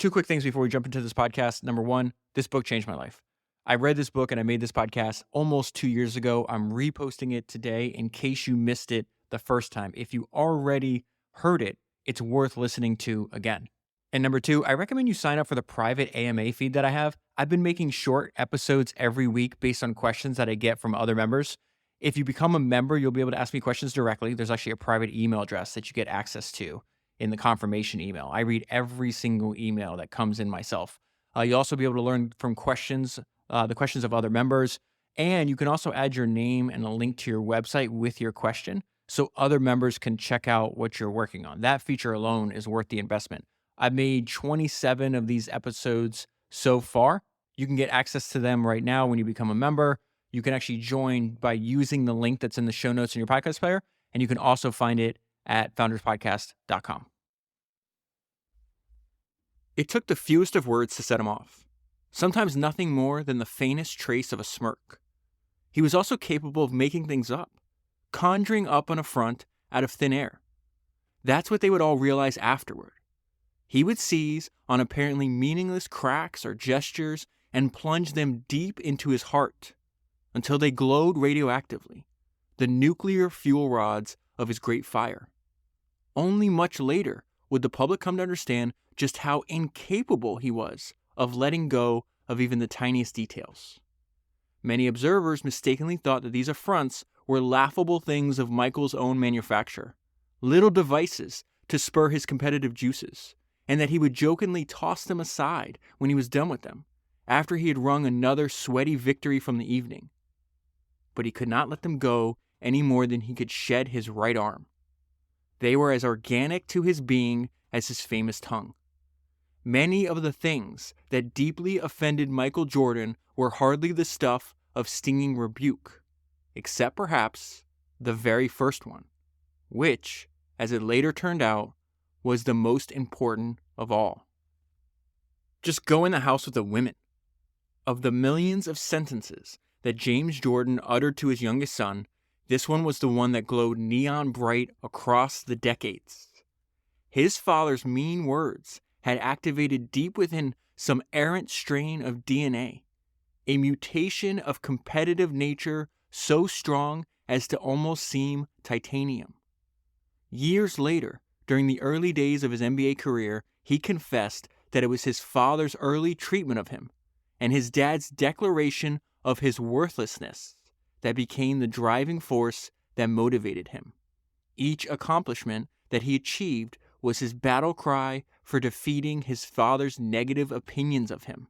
Two quick things before we jump into this podcast. Number one, this book changed my life. I read this book and I made this podcast almost 2 years ago. I'm reposting it today in case you missed it the first time. If you already heard it, it's worth listening to again. And number two, I recommend you sign up for the private AMA feed that I have. I've been making short episodes every week based on questions that I get from other members. If you become a member, you'll be able to ask me questions directly. There's actually a private email address that you get access to in the confirmation email. I read every single email that comes in myself. You'll also be able to learn from questions, the questions of other members. And you can also add your name and a link to your website with your question so other members can check out what you're working on. That feature alone is worth the investment. I've made 27 of these episodes so far. You can get access to them right now when you become a member. You can actually join by using the link that's in the show notes in your podcast player. And you can also find it at founderspodcast.com. It took the fewest of words to set him off, sometimes nothing more than the faintest trace of a smirk. He was also capable of making things up, conjuring up an affront out of thin air. That's what they would all realize afterward. He would seize on apparently meaningless cracks or gestures and plunge them deep into his heart until they glowed radioactively, the nuclear fuel rods of his great fire. Only much later would the public come to understand just how incapable he was of letting go of even the tiniest details. Many observers mistakenly thought that these affronts were laughable things of Michael's own manufacture, little devices to spur his competitive juices, and that he would jokingly toss them aside when he was done with them, after he had wrung another sweaty victory from the evening. But he could not let them go any more than he could shed his right arm. They were as organic to his being as his famous tongue. Many of the things that deeply offended Michael Jordan were hardly the stuff of stinging rebuke, except perhaps the very first one, which, as it later turned out, was the most important of all. Just go in the house with the women. Of the millions of sentences that James Jordan uttered to his youngest son, this one was the one that glowed neon bright across the decades. His father's mean words had activated deep within some errant strain of DNA, a mutation of competitive nature so strong as to almost seem titanium. Years later, during the early days of his NBA career, he confessed that it was his father's early treatment of him and his dad's declaration of his worthlessness that became the driving force that motivated him. Each accomplishment that he achieved was his battle cry for defeating his father's negative opinions of him.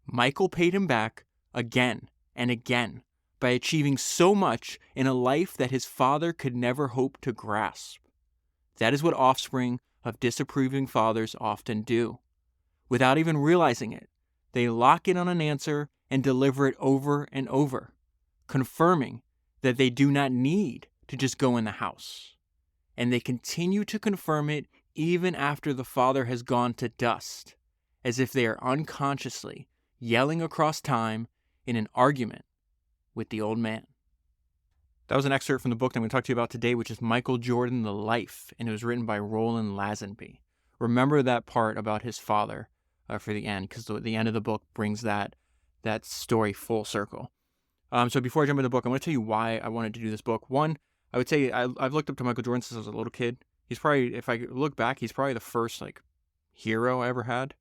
Michael paid him back again and again by achieving so much in a life that his father could never hope to grasp. That is what offspring of disapproving fathers often do. Without even realizing it, they lock in on an answer and deliver it over and over, confirming that they do not need to just go in the house. And they continue to confirm it even after the father has gone to dust, as if they are unconsciously yelling across time in an argument with the old man. That was an excerpt from the book that I'm going to talk to you about today, which is Michael Jordan, The Life, and it was written by Roland Lazenby. Remember that part about his father for the end, because the end of the book brings that story full circle. So before I jump into the book, I'm going to tell you why I wanted to do this book. One, I would say I've looked up to Michael Jordan since I was a little kid. He's probably, if I look back, he's probably the first hero I ever had.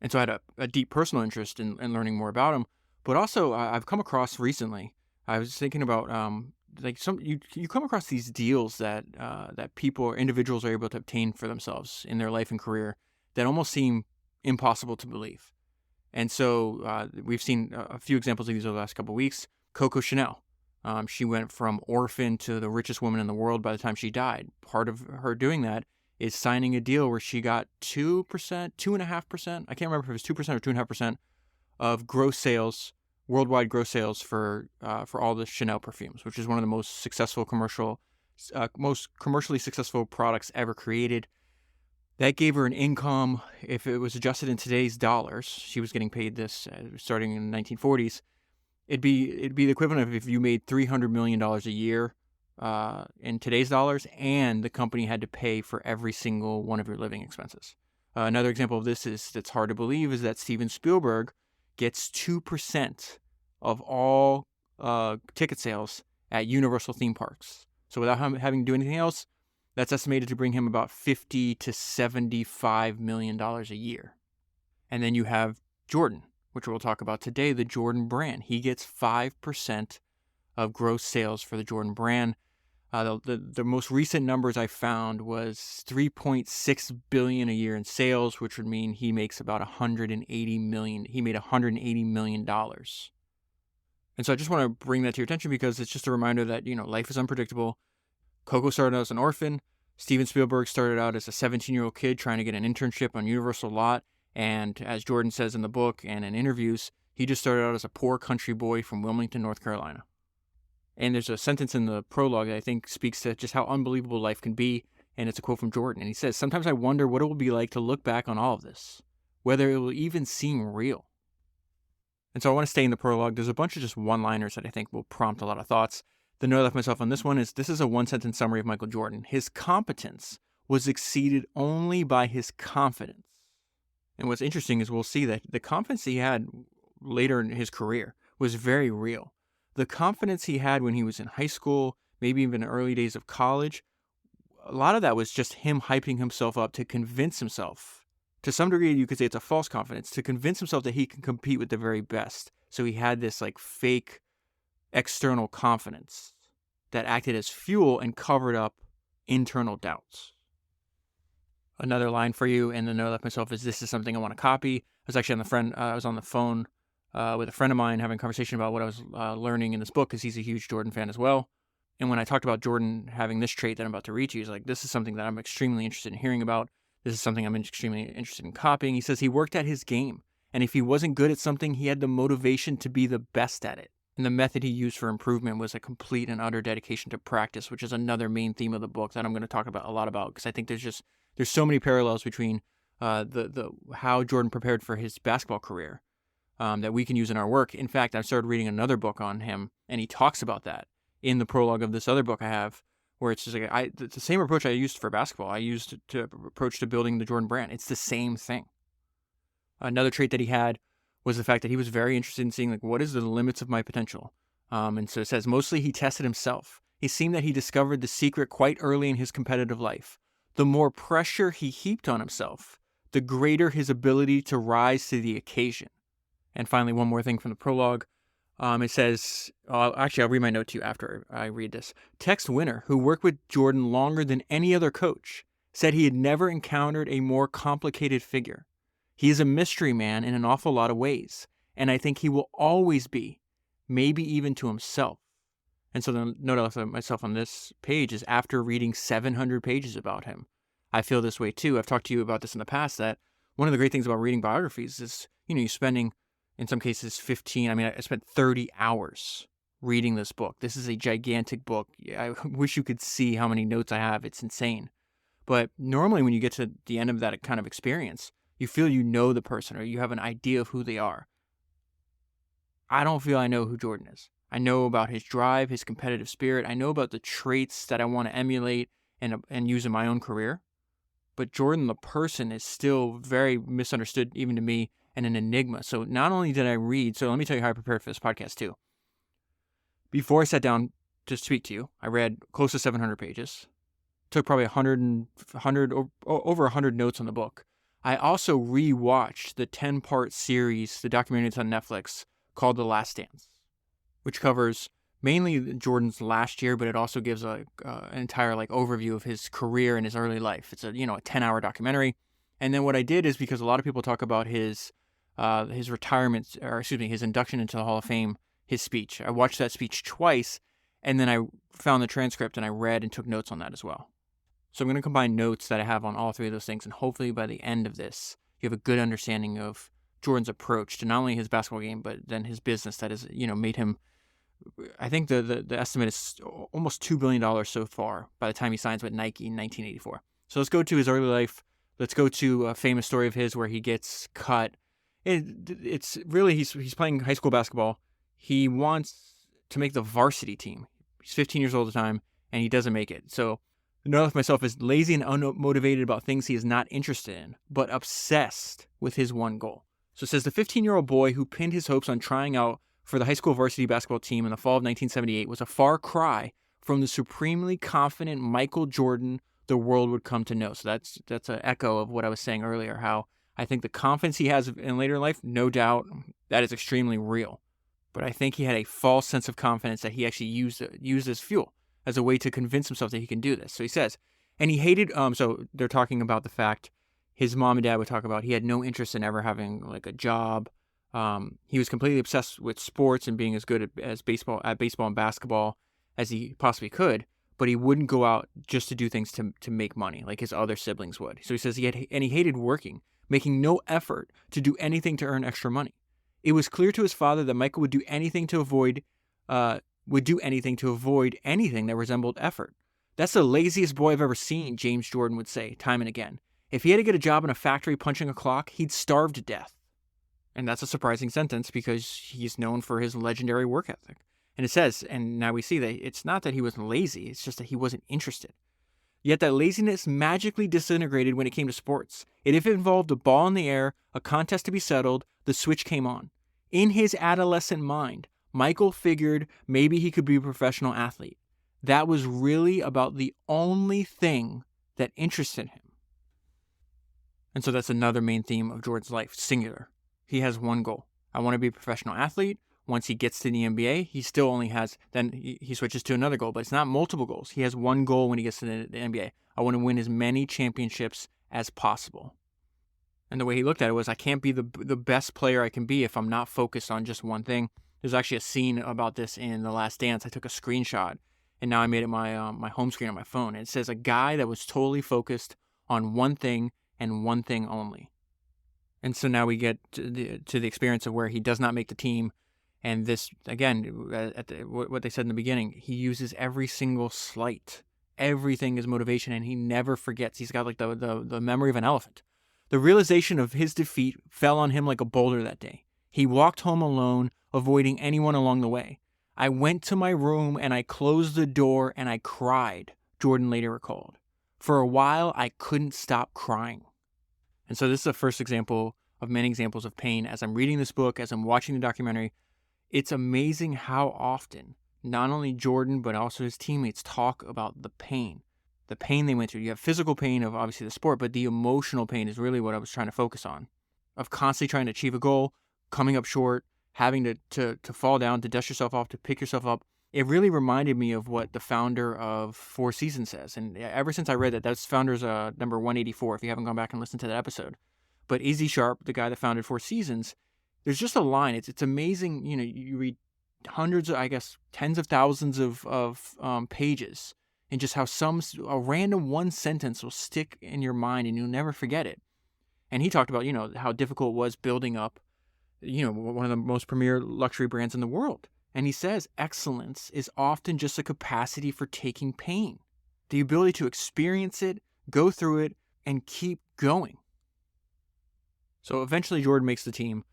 And so I had a deep personal interest in learning more about him. But also, I've come across recently, I was thinking about you come across these deals that people or individuals are able to obtain for themselves in their life and career that almost seem impossible to believe. And so we've seen a few examples of these over the last couple of weeks. Coco Chanel. She went from orphan to the richest woman in the world by the time she died. Part of her doing that is signing a deal where she got 2%, 2.5%. I can't remember if it was 2% or 2.5% of gross sales, worldwide gross sales for all the Chanel perfumes, which is one of the most commercially successful products ever created. That gave her an income, if it was adjusted in today's dollars, she was getting paid this starting in the 1940s. It'd be the equivalent of if you made $300 million a year in today's dollars, and the company had to pay for every single one of your living expenses. Another example of this that's hard to believe is that Steven Spielberg gets 2% of all ticket sales at Universal theme parks. So without having to do anything else, that's estimated to bring him about $50 to $75 million a year. And then you have Jordan, which we'll talk about today, the Jordan brand. He gets 5% of gross sales for the Jordan brand. The most recent numbers I found was $3.6 billion a year in sales, which would mean he makes about $180 million. He made $180 million. And so I just want to bring that to your attention because it's just a reminder that, life is unpredictable. Coco started out as an orphan. Steven Spielberg started out as a 17-year-old kid trying to get an internship on Universal lot. And as Jordan says in the book and in interviews, he just started out as a poor country boy from Wilmington, North Carolina. And there's a sentence in the prologue that I think speaks to just how unbelievable life can be. And it's a quote from Jordan. And he says, "Sometimes I wonder what it will be like to look back on all of this, whether it will even seem real." And so I want to stay in the prologue. There's a bunch of just one-liners that I think will prompt a lot of thoughts. The note I left myself on this one is, this is a one-sentence summary of Michael Jordan. His competence was exceeded only by his confidence. And what's interesting is we'll see that the confidence he had later in his career was very real. The confidence he had when he was in high school, maybe even early days of college, a lot of that was just him hyping himself up to convince himself. To some degree, you could say it's a false confidence, to convince himself that he can compete with the very best. So he had this fake external confidence that acted as fuel and covered up internal doubts. Another line for you, and the note I left myself is, this is something I want to copy. I was on the phone with a friend of mine having a conversation about what I was learning in this book, because he's a huge Jordan fan as well. And when I talked about Jordan having this trait that I'm about to read to you, he's like, this is something that I'm extremely interested in hearing about. This is something I'm extremely interested in copying. He says he worked at his game, and if he wasn't good at something, he had the motivation to be the best at it. And the method he used for improvement was a complete and utter dedication to practice, which is another main theme of the book that I'm going to talk about a lot about, because I think there's so many parallels between the how Jordan prepared for his basketball career that we can use in our work. In fact, I started reading another book on him, and he talks about that in the prologue of this other book I have, where it's just the same approach I used for basketball, I used to approach to building the Jordan brand. It's the same thing. Another trait that he had was the fact that he was very interested in seeing what is the limits of my potential. And so it says, mostly he tested himself. It seemed that he discovered the secret quite early in his competitive life. The more pressure he heaped on himself, the greater his ability to rise to the occasion. And finally, one more thing from the prologue. It says, I'll read my note to you after I read this. Tex Winter, who worked with Jordan longer than any other coach, said he had never encountered a more complicated figure. He is a mystery man in an awful lot of ways, and I think he will always be, maybe even to himself. And so the note I left myself on this page is, after reading 700 pages about him, I feel this way too. I've talked to you about this in the past, that one of the great things about reading biographies is, you're spending, in some cases, I spent 30 hours reading this book. This is a gigantic book. I wish you could see how many notes I have. It's insane. But normally when you get to the end of that kind of experience, you feel you know the person, or you have an idea of who they are. I don't feel I know who Jordan is. I know about his drive, his competitive spirit. I know about the traits that I want to emulate and use in my own career. But Jordan, the person, is still very misunderstood, even to me, and an enigma. So not only did I read, so let me tell you how I prepared for this podcast too. Before I sat down to speak to you, I read close to 700 pages. Took probably over 100 notes on the book. I also rewatched the 10-part series, the documentary that's on Netflix, called The Last Dance, which covers mainly Jordan's last year, but it also gives an entire overview of his career and his early life. It's a 10-hour documentary. And then what I did is, because a lot of people talk about his retirement, his induction into the Hall of Fame, his speech. I watched that speech twice, and then I found the transcript and I read and took notes on that as well. So I'm going to combine notes that I have on all three of those things, and hopefully by the end of this, you have a good understanding of Jordan's approach to not only his basketball game, but then his business that has, made him, I think the estimate is almost $2 billion so far by the time he signs with Nike in 1984. So let's go to his early life. Let's go to a famous story of his where he gets cut. It's really, he's playing high school basketball. He wants to make the varsity team. He's 15 years old at the time, and he doesn't make it. So Another myself is lazy and unmotivated about things he is not interested in, but obsessed with his one goal. So it says the 15-year-old boy who pinned his hopes on trying out for the high school varsity basketball team in the fall of 1978 was a far cry from the supremely confident Michael Jordan the world would come to know. So that's an echo of what I was saying earlier, how I think the confidence he has in later life, no doubt, that is extremely real. But I think he had a false sense of confidence that he actually used as fuel, as a way to convince himself that he can do this. So he says, and he hated, so they're talking about the fact his mom and dad would talk about he had no interest in ever having like a job. He was completely obsessed with sports and being as good at baseball and basketball as he possibly could, but he wouldn't go out just to do things to make money like his other siblings would. So he says he hated working, making no effort to do anything to earn extra money. It was clear to his father that Michael would do anything to avoid anything that resembled effort. That's the laziest boy I've ever seen, James Jordan would say time and again. If he had to get a job in a factory punching a clock, he'd starve to death. And that's a surprising sentence because he's known for his legendary work ethic. And it says, and now we see that it's not that he was lazy, it's just that he wasn't interested. Yet that laziness magically disintegrated when it came to sports. If it involved a ball in the air, a contest to be settled, the switch came on. In his adolescent mind, Michael figured maybe he could be a professional athlete. That was really about the only thing that interested him. And so that's another main theme of Jordan's life, singular. He has one goal. I want to be a professional athlete. Once he gets to the NBA, he still only has, then he switches to another goal, but it's not multiple goals. He has one goal when he gets to the NBA. I want to win as many championships as possible. And the way he looked at it was, I can't be the best player I can be if I'm not focused on just one thing. There's actually a scene about this in The Last Dance. I took a screenshot, and now I made it my home screen on my phone. And it says a guy that was totally focused on one thing and one thing only. And so now we get to the experience of where he does not make the team. And this, again, what they said in the beginning, he uses every single slight. Everything is motivation, and he never forgets. He's got like the memory of an elephant. The realization of his defeat fell on him like a boulder that day. He walked home alone, avoiding anyone along the way. I went to my room and I closed the door and I cried, Jordan later recalled. For a while, I couldn't stop crying. And so this is the first example of many examples of pain. As I'm reading this book, as I'm watching the documentary, it's amazing how often not only Jordan, but also his teammates talk about the pain they went through. You have physical pain of obviously the sport, but the emotional pain is really what I was trying to focus on, of constantly trying to achieve a goal, coming up short, having to fall down, to dust yourself off, to pick yourself up. It really reminded me of what the founder of Four Seasons says. And ever since I read that, that's founder's number 184, if you haven't gone back and listened to that episode. But Izzy Sharp, the guy that founded Four Seasons, there's just a line. It's amazing. You know, you read hundreds of, I guess, tens of thousands of pages, and just how a random one sentence will stick in your mind and you'll never forget it. And he talked about, you know, how difficult it was building up, you know, one of the most premier luxury brands in the world. And he says excellence is often just a capacity for taking pain, the ability to experience it, go through it, and keep going. So eventually Jordan makes the team.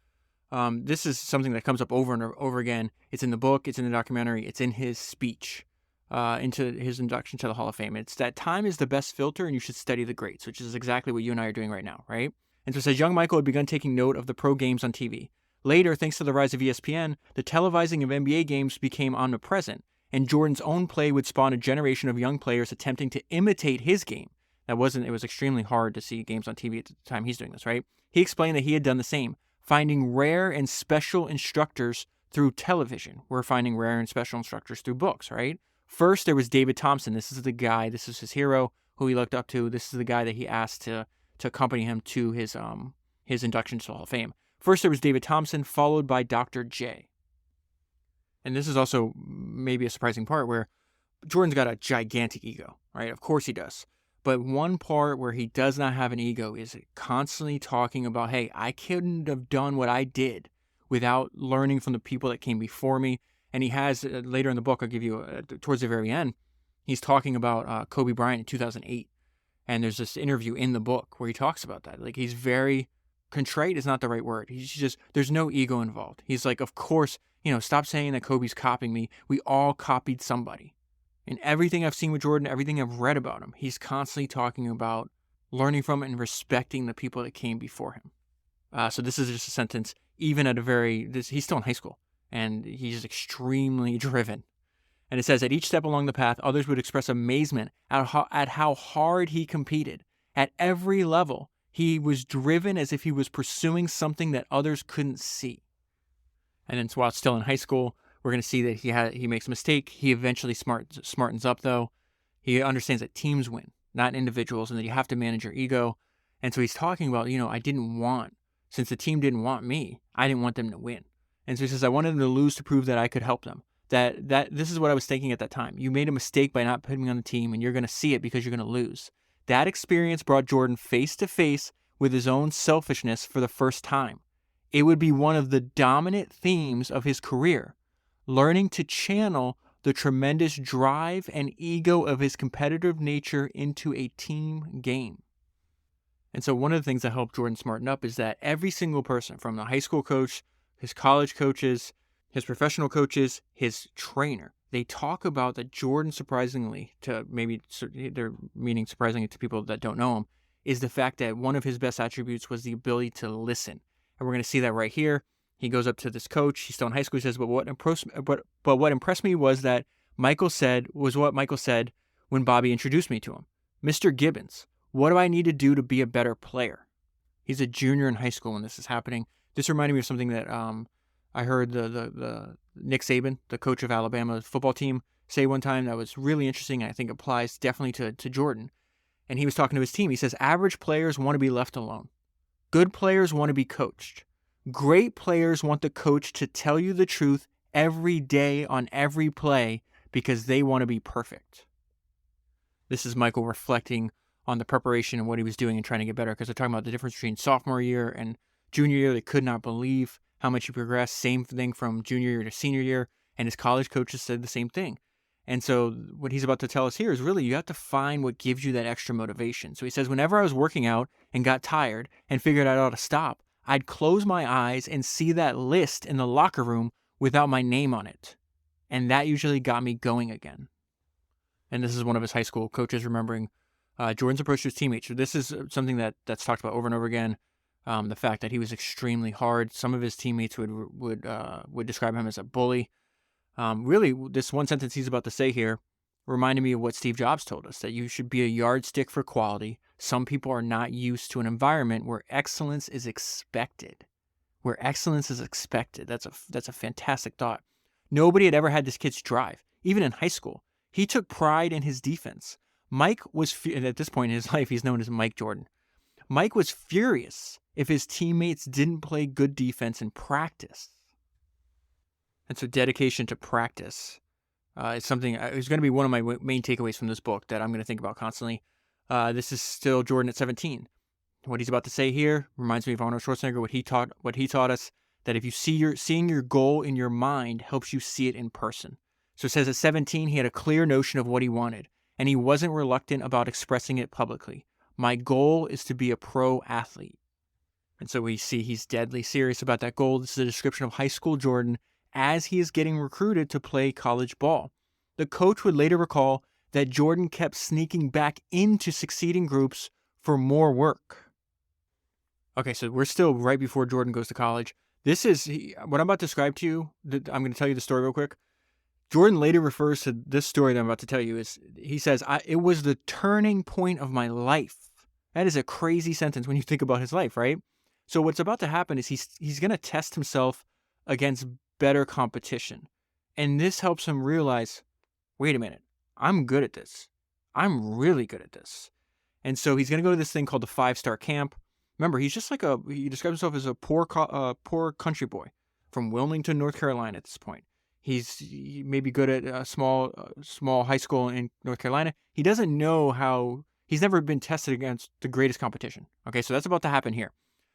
This is something that comes up over and over again. It's in the book, it's in the documentary, it's in his speech into his induction to the Hall of Fame. It's that time is the best filter and you should study the greats, which is exactly what you and I are doing right now, right? And so it says young Michael had begun taking note of the pro games on TV. Later, thanks to the rise of ESPN, the televising of NBA games became omnipresent, and Jordan's own play would spawn a generation of young players attempting to imitate his game. It was extremely hard to see games on TV at the time he's doing this, right? He explained that he had done the same, finding rare and special instructors through television. We're finding rare and special instructors through books, right? First, there was David Thompson. This is the guy, this is his hero, who he looked up to. This is the guy that he asked to accompany him to his induction to the Hall of Fame. First, there was David Thompson, followed by Dr. J. And this is also maybe a surprising part where Jordan's got a gigantic ego, right? Of course he does. But one part where he does not have an ego is constantly talking about, hey, I couldn't have done what I did without learning from the people that came before me. And he has, later in the book, I'll give you, towards the very end, he's talking about Kobe Bryant in 2008. And there's this interview in the book where he talks about that. Like, he's very contrite is not the right word. He's just, there's no ego involved. He's like, of course, stop saying that Kobe's copying me. We all copied somebody. In everything I've seen with Jordan, everything I've read about him, he's constantly talking about learning from and respecting the people that came before him. So this is just a sentence, even at he's still in high school, and he's extremely driven. And it says, at each step along the path, others would express amazement at how hard he competed. At every level, he was driven as if he was pursuing something that others couldn't see. And then while it's still in high school, we're going to see that he makes a mistake. He eventually smartens up, though. He understands that teams win, not individuals, and that you have to manage your ego. And so he's talking about, since the team didn't want me, I didn't want them to win. And so he says, I wanted them to lose to prove that I could help them. That this is what I was thinking at that time. You made a mistake by not putting me on the team, and you're going to see it because you're going to lose. That experience brought Jordan face to face with his own selfishness for the first time. It would be one of the dominant themes of his career, learning to channel the tremendous drive and ego of his competitive nature into a team game. And so one of the things that helped Jordan smarten up is that every single person, from the high school coach, his college coaches, his professional coaches, his trainer, they talk about that Jordan, surprisingly, they're meaning surprisingly to people that don't know him, is the fact that one of his best attributes was the ability to listen. And we're going to see that right here. He goes up to this coach. He's still in high school. He says, but what impressed me was what Michael said when Bobby introduced me to him. Mr. Gibbons, what do I need to do to be a better player? He's a junior in high school when this is happening. This reminded me of something that I heard the Nick Saban, the coach of Alabama's football team, say one time that was really interesting, and I think applies definitely to Jordan. And he was talking to his team. He says, average players want to be left alone. Good players want to be coached. Great players want the coach to tell you the truth every day on every play because they want to be perfect. This is Michael reflecting on the preparation and what he was doing and trying to get better, because they're talking about the difference between sophomore year and junior year. They could not believe how much he progressed. Same thing from junior year to senior year, and his college coaches said the same thing. And so what he's about to tell us here is really you have to find what gives you that extra motivation. So he says, whenever I was working out and got tired and figured I ought to stop, I'd close my eyes and see that list in the locker room without my name on it. And that usually got me going again. And this is one of his high school coaches remembering Jordan's approach to his teammates. So this is something that's talked about over and over again. The fact that he was extremely hard. Some of his teammates would describe him as a bully. Really, this one sentence he's about to say here reminded me of what Steve Jobs told us, that you should be a yardstick for quality. Some people are not used to an environment where excellence is expected. Where excellence is expected. That's a fantastic thought. Nobody had ever had this kid's drive, even in high school. He took pride in his defense. Mike was, at this point in his life, he's known as Mike Jordan. Mike was furious if his teammates didn't play good defense in practice. And so dedication to practice is something, it's going to be one of my main takeaways from this book that I'm going to think about constantly. This is still Jordan at 17. What he's about to say here reminds me of Arnold Schwarzenegger, what he taught us, that if you seeing your goal in your mind helps you see it in person. So it says at 17, he had a clear notion of what he wanted, and he wasn't reluctant about expressing it publicly. My goal is to be a pro athlete. And so we see he's deadly serious about that goal. This is a description of high school Jordan as he is getting recruited to play college ball. The coach would later recall that Jordan kept sneaking back into succeeding groups for more work. Okay, so we're still right before Jordan goes to college. This is what I'm about to describe to you. I'm going to tell you the story real quick. Jordan later refers to this story that I'm about to tell you. He says, it was the turning point of my life. That is a crazy sentence when you think about his life, right? So what's about to happen is he's going to test himself against better competition. And this helps him realize, wait a minute, I'm good at this. I'm really good at this. And so he's going to go to this thing called the 5-star camp. Remember, he's just he describes himself as a poor country boy from Wilmington, North Carolina at this point. He may be good at a small high school in North Carolina. He doesn't know he's never been tested against the greatest competition. Okay, so that's about to happen here.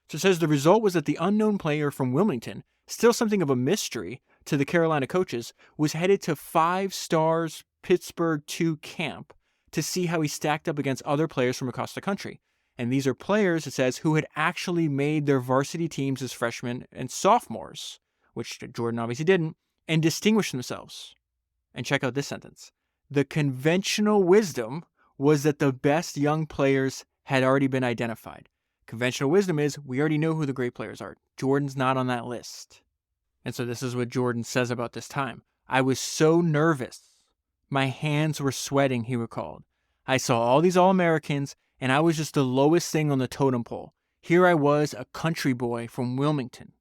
So it says the result was that the unknown player from Wilmington, still something of a mystery to the Carolina coaches, was headed to 5 Stars Pittsburgh 2 camp to see how he stacked up against other players from across the country. And these are players, it says, who had actually made their varsity teams as freshmen and sophomores, which Jordan obviously didn't, and distinguished themselves. And check out this sentence. The conventional wisdom was that the best young players had already been identified. Conventional wisdom is we already know who the great players are. Jordan's not on that list. And so this is what Jordan says about this time. I was so nervous. My hands were sweating, he recalled. I saw all these All-Americans, and I was just the lowest thing on the totem pole. Here I was, a country boy from Wilmington.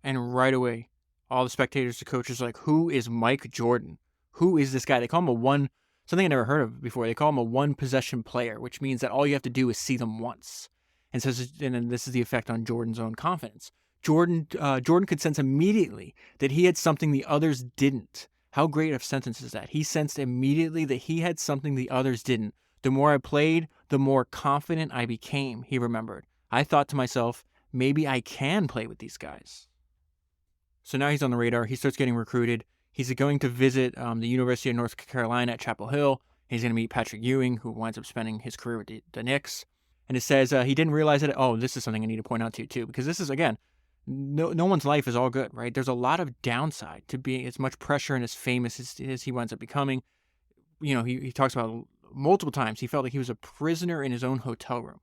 And right away, all the spectators, the coaches are like, who is Mike Jordan? Who is this guy? They call him something I never heard of before. They call him a one-possession player, which means that all you have to do is see them once. And then this is the effect on Jordan's own confidence. Jordan could sense immediately that he had something the others didn't. How great of a sentence is that? He sensed immediately that he had something the others didn't. The more I played, the more confident I became, he remembered. I thought to myself, maybe I can play with these guys. So now he's on the radar. He starts getting recruited. He's going to visit the University of North Carolina at Chapel Hill. He's going to meet Patrick Ewing, who winds up spending his career with the Knicks. And it says he didn't realize it. Oh, this is something I need to point out to you, too, because this is, again, no one's life is all good, right? There's a lot of downside to being as much pressure and as famous as he winds up becoming. You know, he talks about multiple times he felt like he was a prisoner in his own hotel room.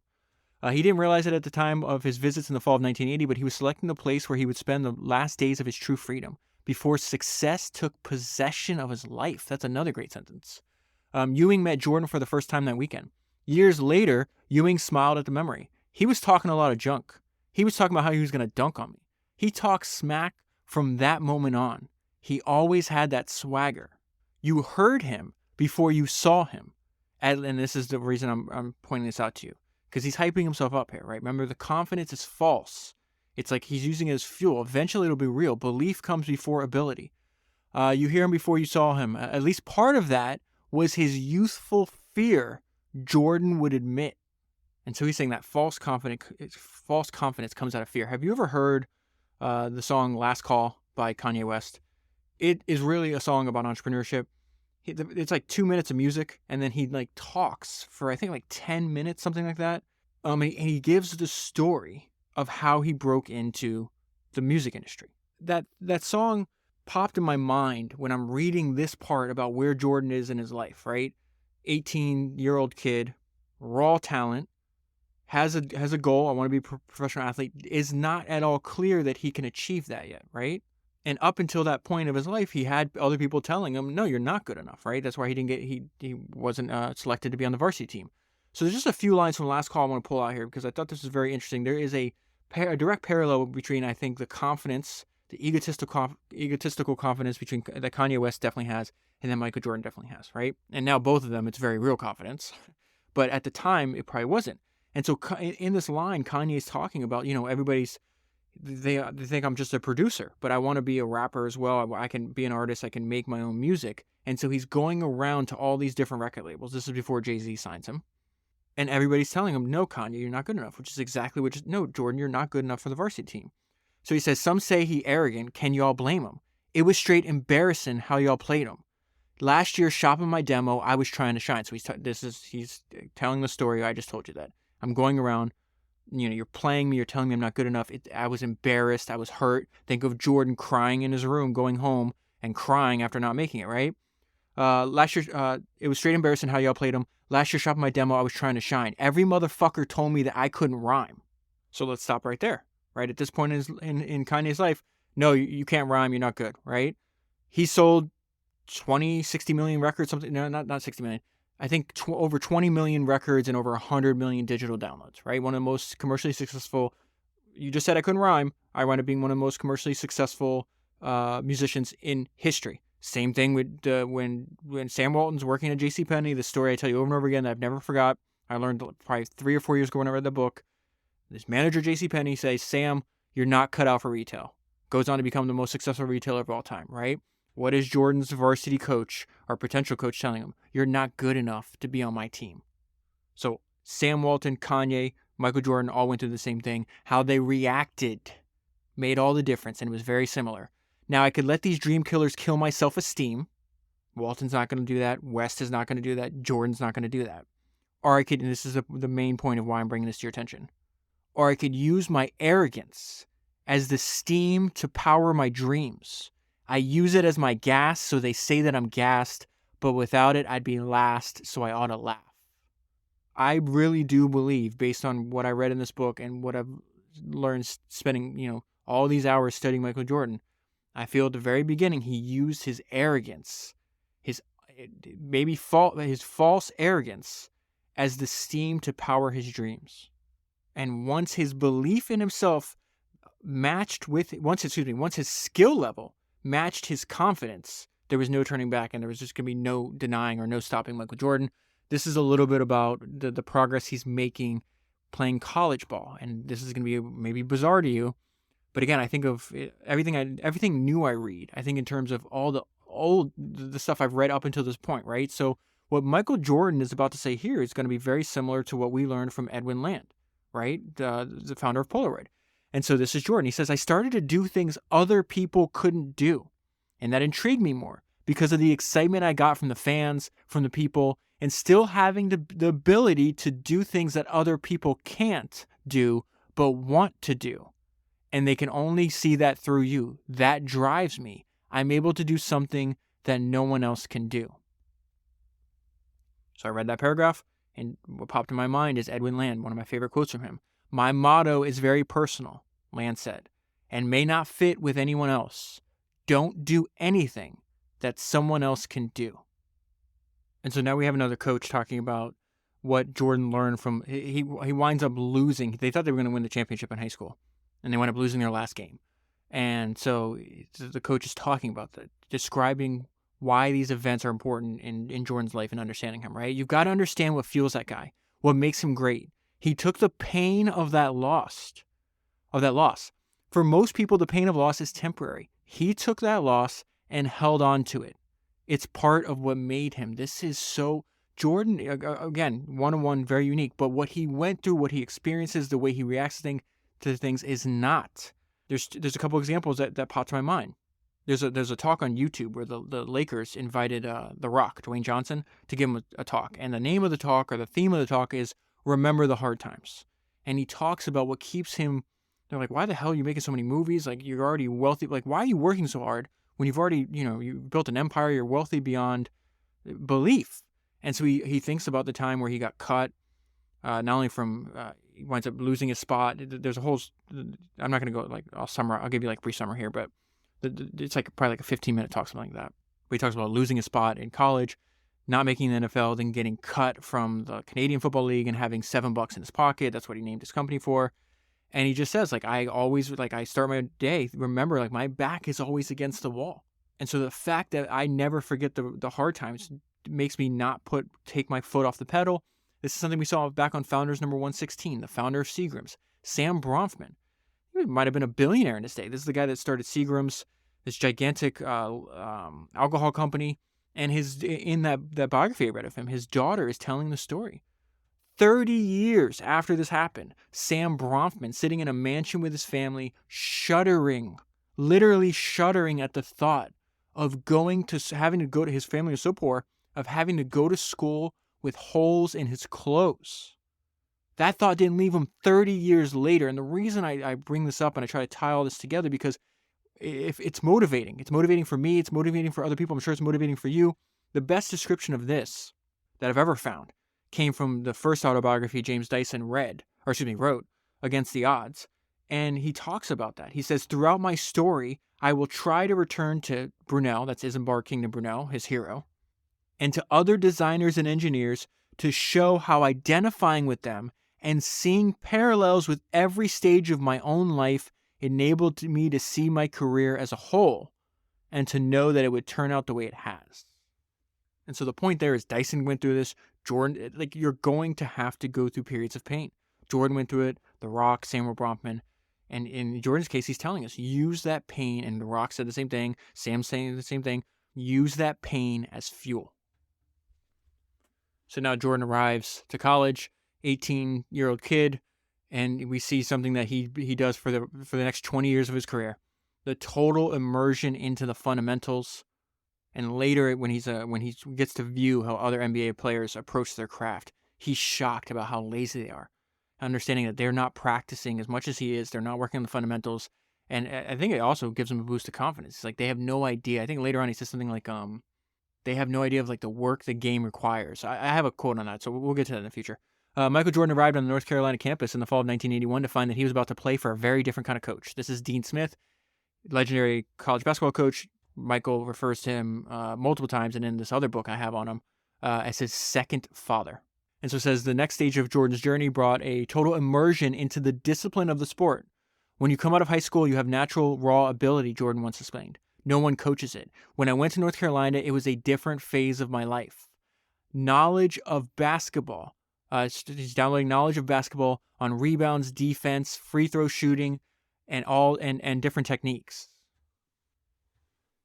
He didn't realize it at the time of his visits in the fall of 1980, but he was selecting the place where he would spend the last days of his true freedom before success took possession of his life. That's another great sentence. Ewing met Jordan for the first time that weekend. Years later, Ewing smiled at the memory. He was talking a lot of junk. He was talking about how he was going to dunk on me. He talked smack from that moment on. He always had that swagger. You heard him before you saw him. And this is the reason I'm pointing this out to you. Because he's hyping himself up here, right? Remember, the confidence is false. It's like he's using it as fuel. Eventually, it'll be real. Belief comes before ability. You hear him before you saw him. At least part of that was his youthful fear Jordan would admit. And so he's saying that false confidence comes out of fear. Have you ever heard the song Last Call by Kanye West? It is really a song about entrepreneurship. It's like 2 minutes of music, and then he like talks for I think like 10 minutes, something like that. And he gives the story of how he broke into the music industry. That song popped in my mind when I'm reading this part about where Jordan is in his life, right? 18-year-old kid, raw talent, has a goal. I want to be a professional athlete. Is not at all clear that he can achieve that yet, right? And up until that point of his life, he had other people telling him, "No, you're not good enough." Right? That's why he wasn't selected to be on the varsity team. So there's just a few lines from Last Call I want to pull out here because I thought this was very interesting. There is a direct parallel between, I think, the confidence, the egotistical confidence that Kanye West definitely has, and that Michael Jordan definitely has, right? And now both of them, it's very real confidence, but at the time it probably wasn't. And so in this line, Kanye's talking about, they think I'm just a producer, but I want to be a rapper as well. I can be an artist. I can make my own music. And so he's going around to all these different record labels. This is before Jay-Z signs him. And everybody's telling him, no, Kanye, you're not good enough, which is exactly no, Jordan, you're not good enough for the varsity team. So he says, some say he arrogant. Can y'all blame him? It was straight embarrassing how y'all played him. Last year, shopping my demo, I was trying to shine. So he's telling the story. I just told you that. I'm going around, you're playing me, you're telling me I'm not good enough. I was embarrassed, I was hurt. Think of Jordan crying in his room, going home and crying after not making it, right? Last year, it was straight embarrassing how y'all played him. Last year, shopping my demo, I was trying to shine. Every motherfucker told me that I couldn't rhyme. So let's stop right there, right? At this point in Kanye's life, no, you can't rhyme, you're not good, right? He sold 60 million records, something, no, not 60 million. I think over 20 million records and over 100 million digital downloads, right? One of the most commercially successful, you just said I couldn't rhyme. I wound up being one of the most commercially successful musicians in history. Same thing with when Sam Walton's working at JCPenney, the story I tell you over and over again that I've never forgot. I learned probably 3 or 4 years ago when I read the book. This manager, JCPenney, says, Sam, you're not cut out for retail. Goes on to become the most successful retailer of all time, right? What is Jordan's varsity coach or potential coach telling him? You're not good enough to be on my team. So Sam Walton, Kanye, Michael Jordan all went through the same thing. How they reacted made all the difference, and it was very similar. Now, I could let these dream killers kill my self-esteem. Walton's not going to do that. West is not going to do that. Jordan's not going to do that. Or I could, and this is the main point of why I'm bringing this to your attention, or I could use my arrogance as the steam to power my dreams. I use it as my gas, so they say that I'm gassed, but without it, I'd be last, so I ought to laugh. I really do believe, based on what I read in this book and what I've learned spending, all these hours studying Michael Jordan, I feel at the very beginning he used his arrogance, his his false arrogance, as the steam to power his dreams. And once his belief in himself once his skill level matched his confidence, there was no turning back, and there was just going to be no denying or no stopping Michael Jordan. This is a little bit about the progress he's making playing college ball, and this is going to be maybe bizarre to you, but again, I think of everything new I read. I think in terms of all the stuff I've read up until this point, right? So what Michael Jordan is about to say here is going to be very similar to what we learned from Edwin Land, right? The founder of Polaroid. And so this is Jordan. He says, I started to do things other people couldn't do. And that intrigued me more because of the excitement I got from the fans, from the people, and still having the ability to do things that other people can't do, but want to do. And they can only see that through you. That drives me. I'm able to do something that no one else can do. So I read that paragraph, and what popped in my mind is Edwin Land, one of my favorite quotes from him. My motto is very personal, Land said, and may not fit with anyone else. Don't do anything that someone else can do. And so now we have another coach talking about what Jordan learned from, he winds up losing. They thought they were going to win the championship in high school, and they wound up losing their last game. And so the coach is talking about that, describing why these events are important in Jordan's life and understanding him, right? You've got to understand what fuels that guy, what makes him great. He took the pain of that loss. For most people, the pain of loss is temporary. He took that loss and held on to it. It's part of what made him. This is so Jordan, again, one-on-one, very unique, but what he went through, what he experiences, the way he reacts to things is not. There's a couple examples that pop to my mind. There's a talk on YouTube where the Lakers invited The Rock, Dwayne Johnson, to give him a talk. And the name of the talk, or the theme of the talk, is Remember the Hard Times. And he talks about what keeps him. They're like, why the hell are you making so many movies? Like, you're already wealthy. Like, why are you working so hard when you've already, you built an empire, you're wealthy beyond belief? And so he thinks about the time where he got cut, not only from, he winds up losing his spot. There's a whole, I'm not going to go, I'll give you brief summary here, but it's probably a 15-minute talk, something like that. Where he talks about losing his spot in college, not making the NFL, then getting cut from the Canadian Football League and having $7 in his pocket. That's what he named his company for. And he just says, I always, I start my day, remember, my back is always against the wall. And so the fact that I never forget the hard times makes me not take my foot off the pedal. This is something we saw back on Founders number 116, the founder of Seagram's, Sam Bronfman. He might have been a billionaire in his day. This is the guy that started Seagram's, this gigantic alcohol company. And in that biography I read of him, his daughter is telling the story. 30 years after this happened, Sam Bronfman, sitting in a mansion with his family, literally shuddering at the thought of having to go to, his family was so poor, of having to go to school with holes in his clothes. That thought didn't leave him 30 years later. And the reason I bring this up and I try to tie all this together, because if it's motivating for me, it's motivating for other people. I'm sure it's motivating for you. The best description of this that I've ever found came from the first autobiography James Dyson wrote, Against the Odds. And he talks about that. He says, throughout my story, I will try to return to Brunel, that's Isambard Kingdom Brunel, his hero, and to other designers and engineers to show how identifying with them and seeing parallels with every stage of my own life enabled me to see my career as a whole and to know that it would turn out the way it has. And so the point there is Dyson went through this. Jordan, you're going to have to go through periods of pain. Jordan went through it, The Rock, Samuel Bronfman. And in Jordan's case, he's telling us, use that pain. And The Rock said the same thing. Sam's saying the same thing. Use that pain as fuel. So now Jordan arrives to college, 18-year-old kid, and we see something that he does for the next 20 years of his career. The total immersion into the fundamentals. And later, when he gets to view how other NBA players approach their craft, he's shocked about how lazy they are. Understanding that they're not practicing as much as he is, they're not working on the fundamentals, and I think it also gives him a boost of confidence. It's they have no idea. I think later on he says something like, They have no idea of like the work the game requires. I have a quote on that, so we'll get to that in the future. Michael Jordan arrived on the North Carolina campus in the fall of 1981 to find that he was about to play for a very different kind of coach. This is Dean Smith, legendary college basketball coach. Michael refers to him multiple times, and in this other book I have on him as his second father. And so it says the next stage of Jordan's journey brought a total immersion into the discipline of the sport. When you come out of high school, you have natural raw ability, Jordan once explained. No one coaches it. When I went to North Carolina, it was a different phase of my life. Knowledge of basketball. He's downloading knowledge of basketball on rebounds, defense, free throw shooting, and different techniques.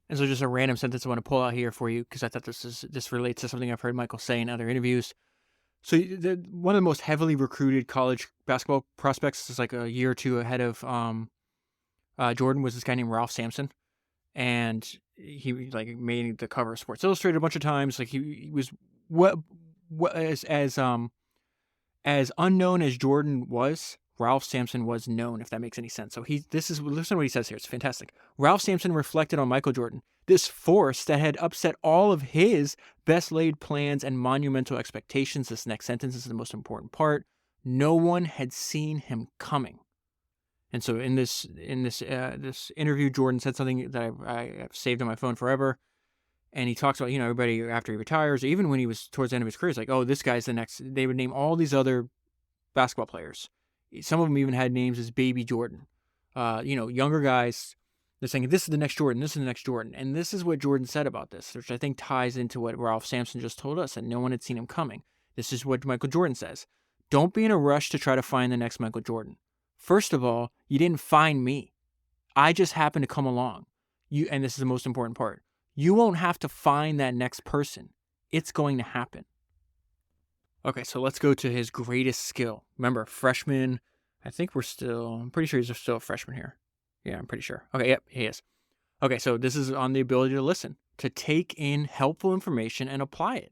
And so just a random sentence I want to pull out here for you because I thought this relates to something I've heard Michael say in other interviews. So one of the most heavily recruited college basketball prospects is like a year or two ahead of Jordan was this guy named Ralph Sampson. And he like made the cover of Sports Illustrated a bunch of times. Like he was as unknown as Jordan was, Ralph Sampson was known, if that makes any sense. So listen to what he says here. It's fantastic. Ralph Sampson reflected on Michael Jordan, this force that had upset all of his best laid plans and monumental expectations. This next sentence is the most important part. No one had seen him coming. And so in this interview, Jordan said something that I have saved on my phone forever. And he talks about, everybody after he retires, or even when he was towards the end of his career, it's like, oh, this guy's the next. They would name all these other basketball players. Some of them even had names as Baby Jordan. Younger guys, they're saying, this is the next Jordan, this is the next Jordan. And this is what Jordan said about this, which I think ties into what Ralph Sampson just told us, that no one had seen him coming. This is what Michael Jordan says. Don't be in a rush to try to find the next Michael Jordan. First of all, you didn't find me. I just happened to come along. And this is the most important part. You won't have to find that next person. It's going to happen. Okay, so let's go to his greatest skill. Remember, freshman. I'm pretty sure he's still a freshman here. Yeah, I'm pretty sure. Okay, yep, he is. Okay, so this is on the ability to listen, to take in helpful information and apply it.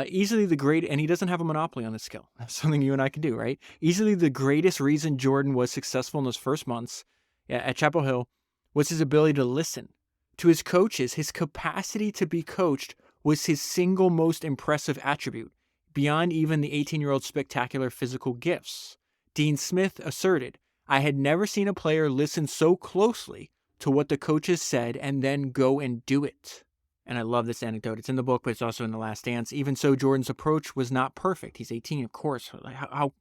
Easily the great, and he doesn't have a monopoly on this skill. That's something you and I can do, right? Easily the greatest reason Jordan was successful in those first months at Chapel Hill was his ability to listen. To his coaches, his capacity to be coached was his single most impressive attribute, beyond even the 18-year-old's spectacular physical gifts. Dean Smith asserted, I had never seen a player listen so closely to what the coaches said and then go and do it. And I love this anecdote. It's in the book, but it's also in The Last Dance. Even so, Jordan's approach was not perfect. He's 18, of course. How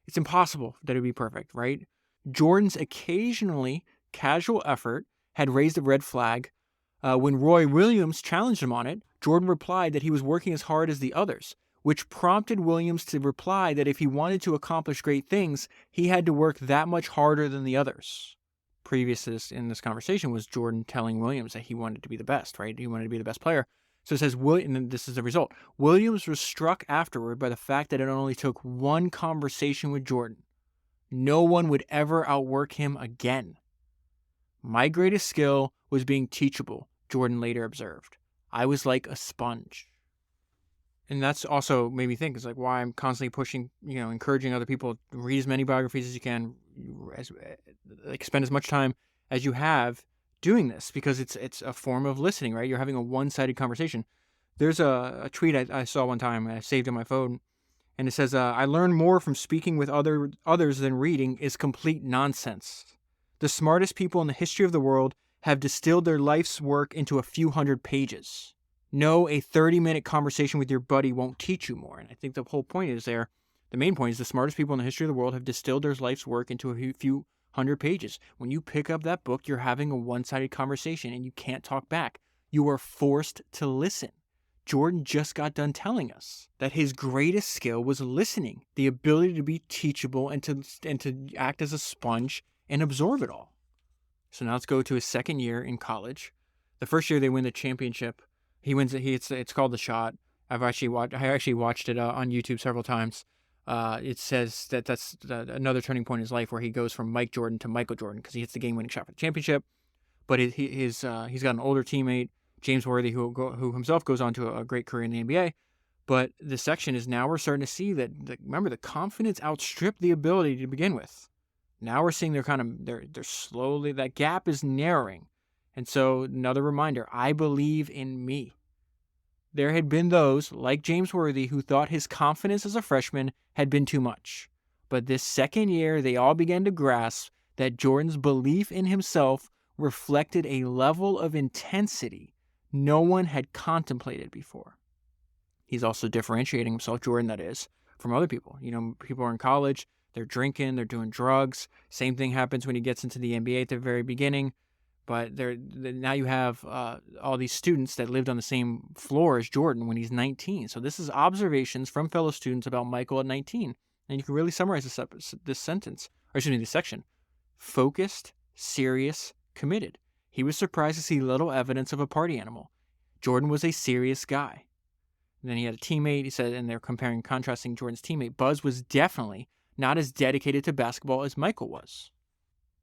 it's impossible that it'd be perfect, right? Jordan's occasionally casual effort had raised a red flag. When Roy Williams challenged him on it, Jordan replied that he was working as hard as the others, which prompted Williams to reply that if he wanted to accomplish great things, he had to work that much harder than the others. Previous in this conversation was Jordan telling Williams that he wanted to be the best, right? He wanted to be the best player. So it says, and this is the result. Williams was struck afterward by the fact that it only took one conversation with Jordan. No one would ever outwork him again. My greatest skill was being teachable, Jordan later observed. I was like a sponge. And that's also made me think, it's like why I'm constantly pushing, encouraging other people to read as many biographies as you can, spend as much time as you have doing this, because it's a form of listening, right? You're having a one-sided conversation. There's a tweet I saw one time, I saved on my phone, and it says, I learned more from speaking with others than reading is complete nonsense. The smartest people in the history of the world have distilled their life's work into a few hundred pages. No, a 30-minute conversation with your buddy won't teach you more. And I think the whole point is there, the main point is the smartest people in the history of the world have distilled their life's work into a few hundred pages. When you pick up that book, you're having a one-sided conversation and you can't talk back. You are forced to listen. Jordan just got done telling us that his greatest skill was listening, the ability to be teachable and to act as a sponge and absorb it all. So now let's go to his second year in college. The first year they win the championship. He wins it. It's called The Shot. I actually watched it on YouTube several times. It says that's another turning point in his life where he goes from Mike Jordan to Michael Jordan because he hits the game-winning shot for the championship. But he's got an older teammate, James Worthy, who himself goes on to a great career in the NBA. But the section is now we're starting to see that remember the confidence outstripped the ability to begin with. Now we're seeing they're slowly, that gap is narrowing. And so another reminder, I believe in me. There had been those, like James Worthy, who thought his confidence as a freshman had been too much. But this second year, they all began to grasp that Jordan's belief in himself reflected a level of intensity no one had contemplated before. He's also differentiating himself, Jordan that is, from other people. People are in college, they're drinking, they're doing drugs. Same thing happens when he gets into the NBA at the very beginning. But now you have all these students that lived on the same floor as Jordan when he's 19. So this is observations from fellow students about Michael at 19. And you can really summarize this section. Focused, serious, committed. He was surprised to see little evidence of a party animal. Jordan was a serious guy. And then he had a teammate, he said, and they're contrasting Jordan's teammate. Buzz was definitely not as dedicated to basketball as Michael was.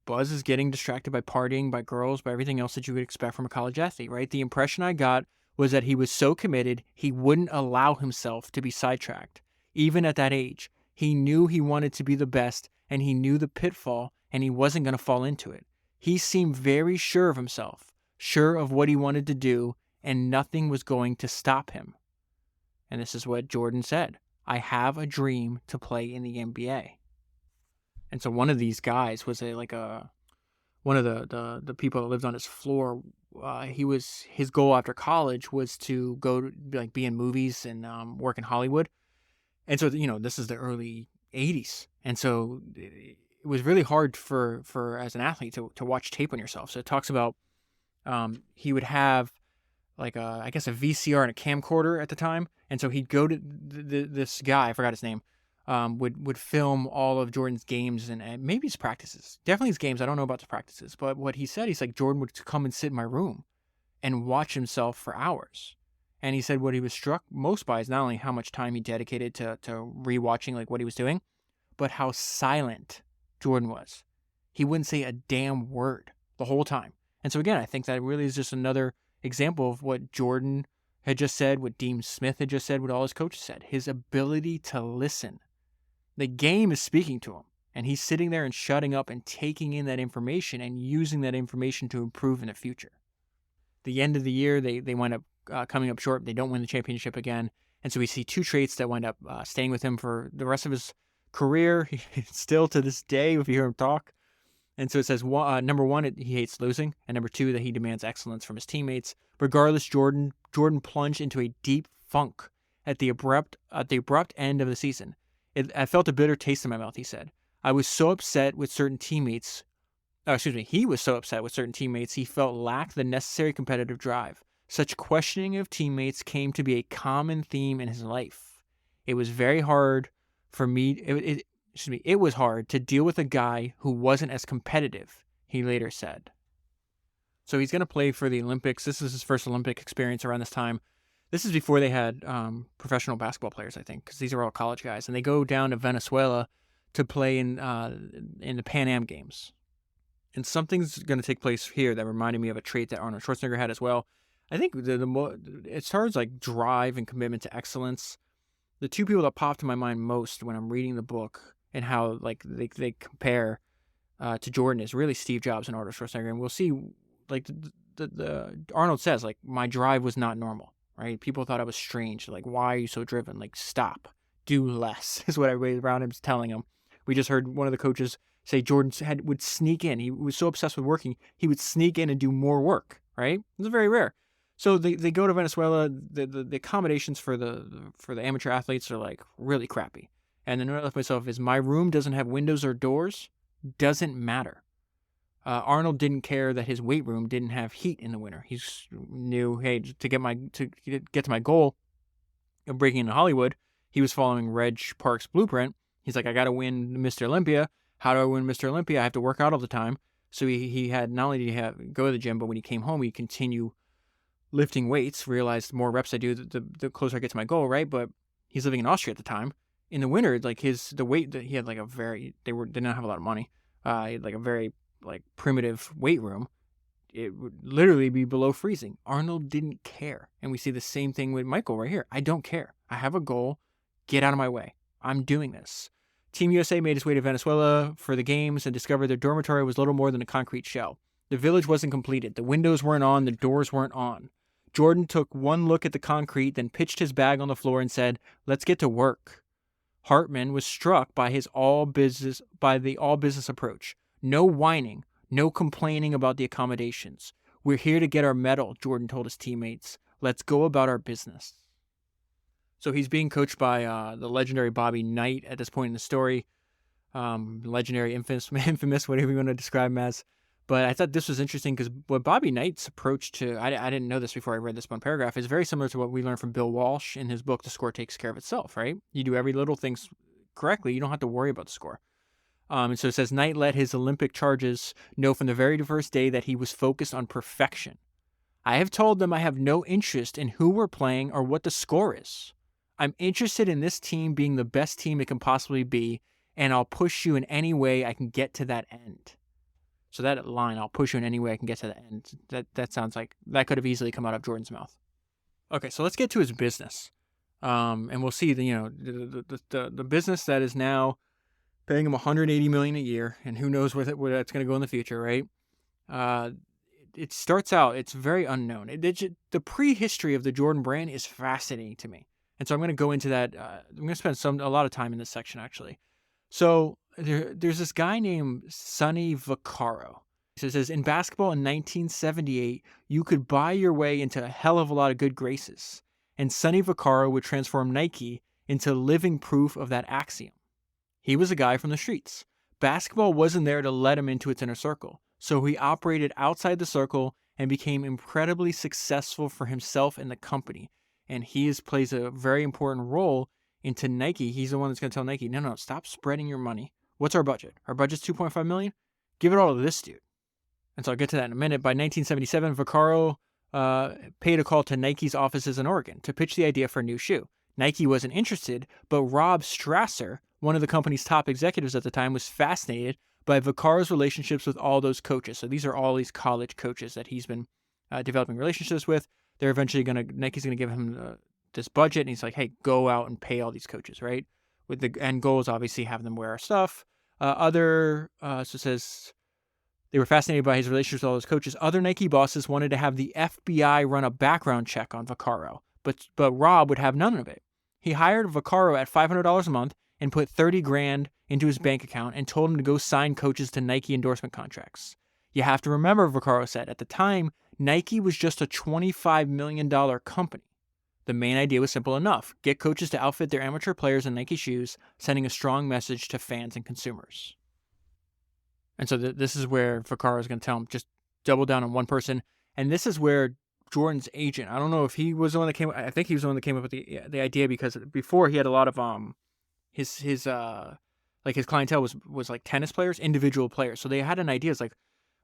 Buzz is getting distracted by partying, by girls, by everything else that you would expect from a college athlete, right? The impression I got was that he was so committed, he wouldn't allow himself to be sidetracked. Even at that age, he knew he wanted to be the best, and he knew the pitfall, and he wasn't going to fall into it. He seemed very sure of himself, sure of what he wanted to do, and nothing was going to stop him. And this is what Jordan said, I have a dream to play in the NBA. And so one of these guys was one of the people that lived on his floor. His goal after college was to go to, be in movies and work in Hollywood. And so this is the early 80s, and so it was really hard for as an athlete to watch tape on yourself. So it talks about he would have a VCR and a camcorder at the time, and so he'd go to this guy, I forgot his name. Would film all of Jordan's games and maybe his practices. Definitely his games. I don't know about the practices. But what he said, he's like, Jordan would come and sit in my room and watch himself for hours. And he said what he was struck most by is not only how much time he dedicated to rewatching what he was doing, but how silent Jordan was. He wouldn't say a damn word the whole time. And so again, I think that really is just another example of what Jordan had just said, what Dean Smith had just said, what all his coaches said. His ability to listen. The game is speaking to him, and he's sitting there and shutting up and taking in that information and using that information to improve in the future. The end of the year, they wind up coming up short. They don't win the championship again. And so we see two traits that wind up staying with him for the rest of his career, still to this day, if you hear him talk. And so it says, number one, he hates losing, and number two, that he demands excellence from his teammates. Regardless, Jordan plunged into a deep funk at the abrupt end of the season. I felt a bitter taste in my mouth, he said. He was so upset with certain teammates, he felt lacked the necessary competitive drive. Such questioning of teammates came to be a common theme in his life. It was very hard for me, it was hard to deal with a guy who wasn't as competitive, he later said. So he's going to play for the Olympics. This is his first Olympic experience around this time. This is before they had professional basketball players, I think, because these are all college guys. And they go down to Venezuela to play in the Pan Am Games. And something's going to take place here that reminded me of a trait that Arnold Schwarzenegger had as well. I think as far as drive and commitment to excellence, the two people that popped in my mind most when I'm reading the book and how they compare to Jordan is really Steve Jobs and Arnold Schwarzenegger. And we'll see, the Arnold says, my drive was not normal. Right? People thought I was strange. Why are you so driven? Stop. Do less, is what everybody around him is telling him. We just heard one of the coaches say Jordan would sneak in. He was so obsessed with working, he would sneak in and do more work, right? It's very rare. So they go to Venezuela. The accommodations for the amateur athletes are really crappy. And the note I left myself is, my room doesn't have windows or doors. Doesn't matter. Arnold didn't care that his weight room didn't have heat in the winter. He knew, hey, to get to my goal of breaking into Hollywood, he was following Reg Park's blueprint. He's like, I got to win Mr. Olympia. How do I win Mr. Olympia? I have to work out all the time. So he had not only did he go to the gym, but when he came home, he'd continue lifting weights. Realized the more reps I do, the closer I get to my goal, right? But he's living in Austria at the time. In the winter, the weight that he had, did not have a lot of money. He had a very primitive weight room. It would literally be below freezing. Arnold didn't care. And we see the same thing with Michael right here. I don't care. I have a goal. Get out of my way. I'm doing this. Team USA made its way to Venezuela for the games and discovered their dormitory was little more than a concrete shell. The village wasn't completed. The windows weren't on. The doors weren't on. Jordan took one look at the concrete, then pitched his bag on the floor and said, "Let's get to work." Hartman was struck by the all business approach. No whining, no complaining about the accommodations. "We're here to get our medal," Jordan told his teammates. "Let's go about our business." So he's being coached by the legendary Bobby Knight at this point in the story. Legendary, infamous, whatever you want to describe him as. But I thought this was interesting because what Bobby Knight's approach to, I didn't know this before I read this one paragraph, is very similar to what we learned from Bill Walsh in his book, The Score Takes Care of Itself, right? You do every little thing correctly, you don't have to worry about the score. And so it says, Knight let his Olympic charges know from the very first day that he was focused on perfection. "I have told them I have no interest in who we're playing or what the score is. I'm interested in this team being the best team it can possibly be, and I'll push you in any way I can get to that end." So that line, "I'll push you in any way I can get to the end," that sounds like that could have easily come out of Jordan's mouth. Okay, so let's get to his business. And we'll see the business that is now paying him $180 million a year, and who knows where that's going to go in the future, right? It starts out, it's very unknown. The prehistory of the Jordan brand is fascinating to me. And so I'm going to go into that. I'm going to spend a lot of time in this section, actually. So there's this guy named Sonny Vaccaro. It says, in basketball in 1978, you could buy your way into a hell of a lot of good graces. And Sonny Vaccaro would transform Nike into living proof of that axiom. He was a guy from the streets. Basketball wasn't there to let him into its inner circle. So he operated outside the circle and became incredibly successful for himself and the company. And he plays a very important role into Nike. He's the one that's going to tell Nike, no, stop spreading your money. What's our budget? Our budget's $2.5 million. Give it all to this dude. And so I'll get to that in a minute. By 1977, Vaccaro paid a call to Nike's offices in Oregon to pitch the idea for a new shoe. Nike wasn't interested, but Rob Strasser, one of the company's top executives at the time, was fascinated by Vaccaro's relationships with all those coaches. So these are all these college coaches that he's been developing relationships with. They're eventually Nike's going to give him this budget, and he's like, hey, go out and pay all these coaches, right? With the end goal is obviously have them wear our stuff. So it says they were fascinated by his relationships with all those coaches. Other Nike bosses wanted to have the FBI run a background check on Vaccaro, but Rob would have none of it. He hired Vaccaro at $500 a month and put $30,000 into his bank account and told him to go sign coaches to Nike endorsement contracts. You have to remember, Vaccaro said, at the time, Nike was just a $25 million company. The main idea was simple enough: get coaches to outfit their amateur players in Nike shoes, sending a strong message to fans and consumers. And so this is where Vaccaro is going to tell him, just double down on one person. And this is where Jordan's agent, I don't know if he was the one that came, I think he was the one that came up with the idea, because before he had a lot of his clientele was like tennis players, individual players. So they had an idea. It's like,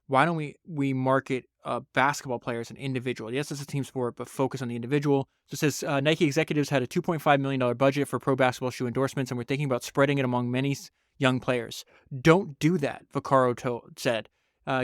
why don't we market basketball players an individual? Yes, it's a team sport, but focus on the individual. So it says Nike executives had a $2.5 million budget for pro basketball shoe endorsements, and we're thinking about spreading it among many young players. Don't do that, Vaccaro said.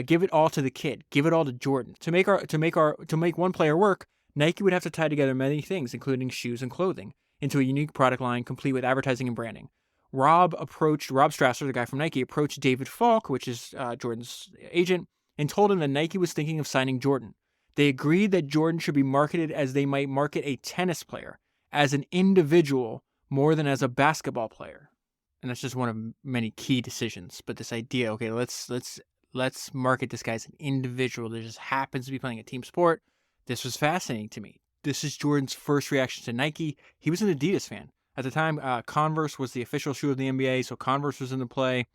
Give it all to the kid. Give it all to Jordan. To make one player work, Nike would have to tie together many things, including shoes and clothing, into a unique product line complete with advertising and branding. Rob Strasser, the guy from Nike, approached David Falk, which is Jordan's agent, and told him that Nike was thinking of signing Jordan. They agreed that Jordan should be marketed as they might market a tennis player, as an individual more than as a basketball player. And that's just one of many key decisions. But this idea, okay, let's market this guy as an individual that just happens to be playing a team sport. This was fascinating to me. This is Jordan's first reaction to Nike. He was an Adidas fan. At the time, Converse was the official shoe of the NBA, so Converse was in the play.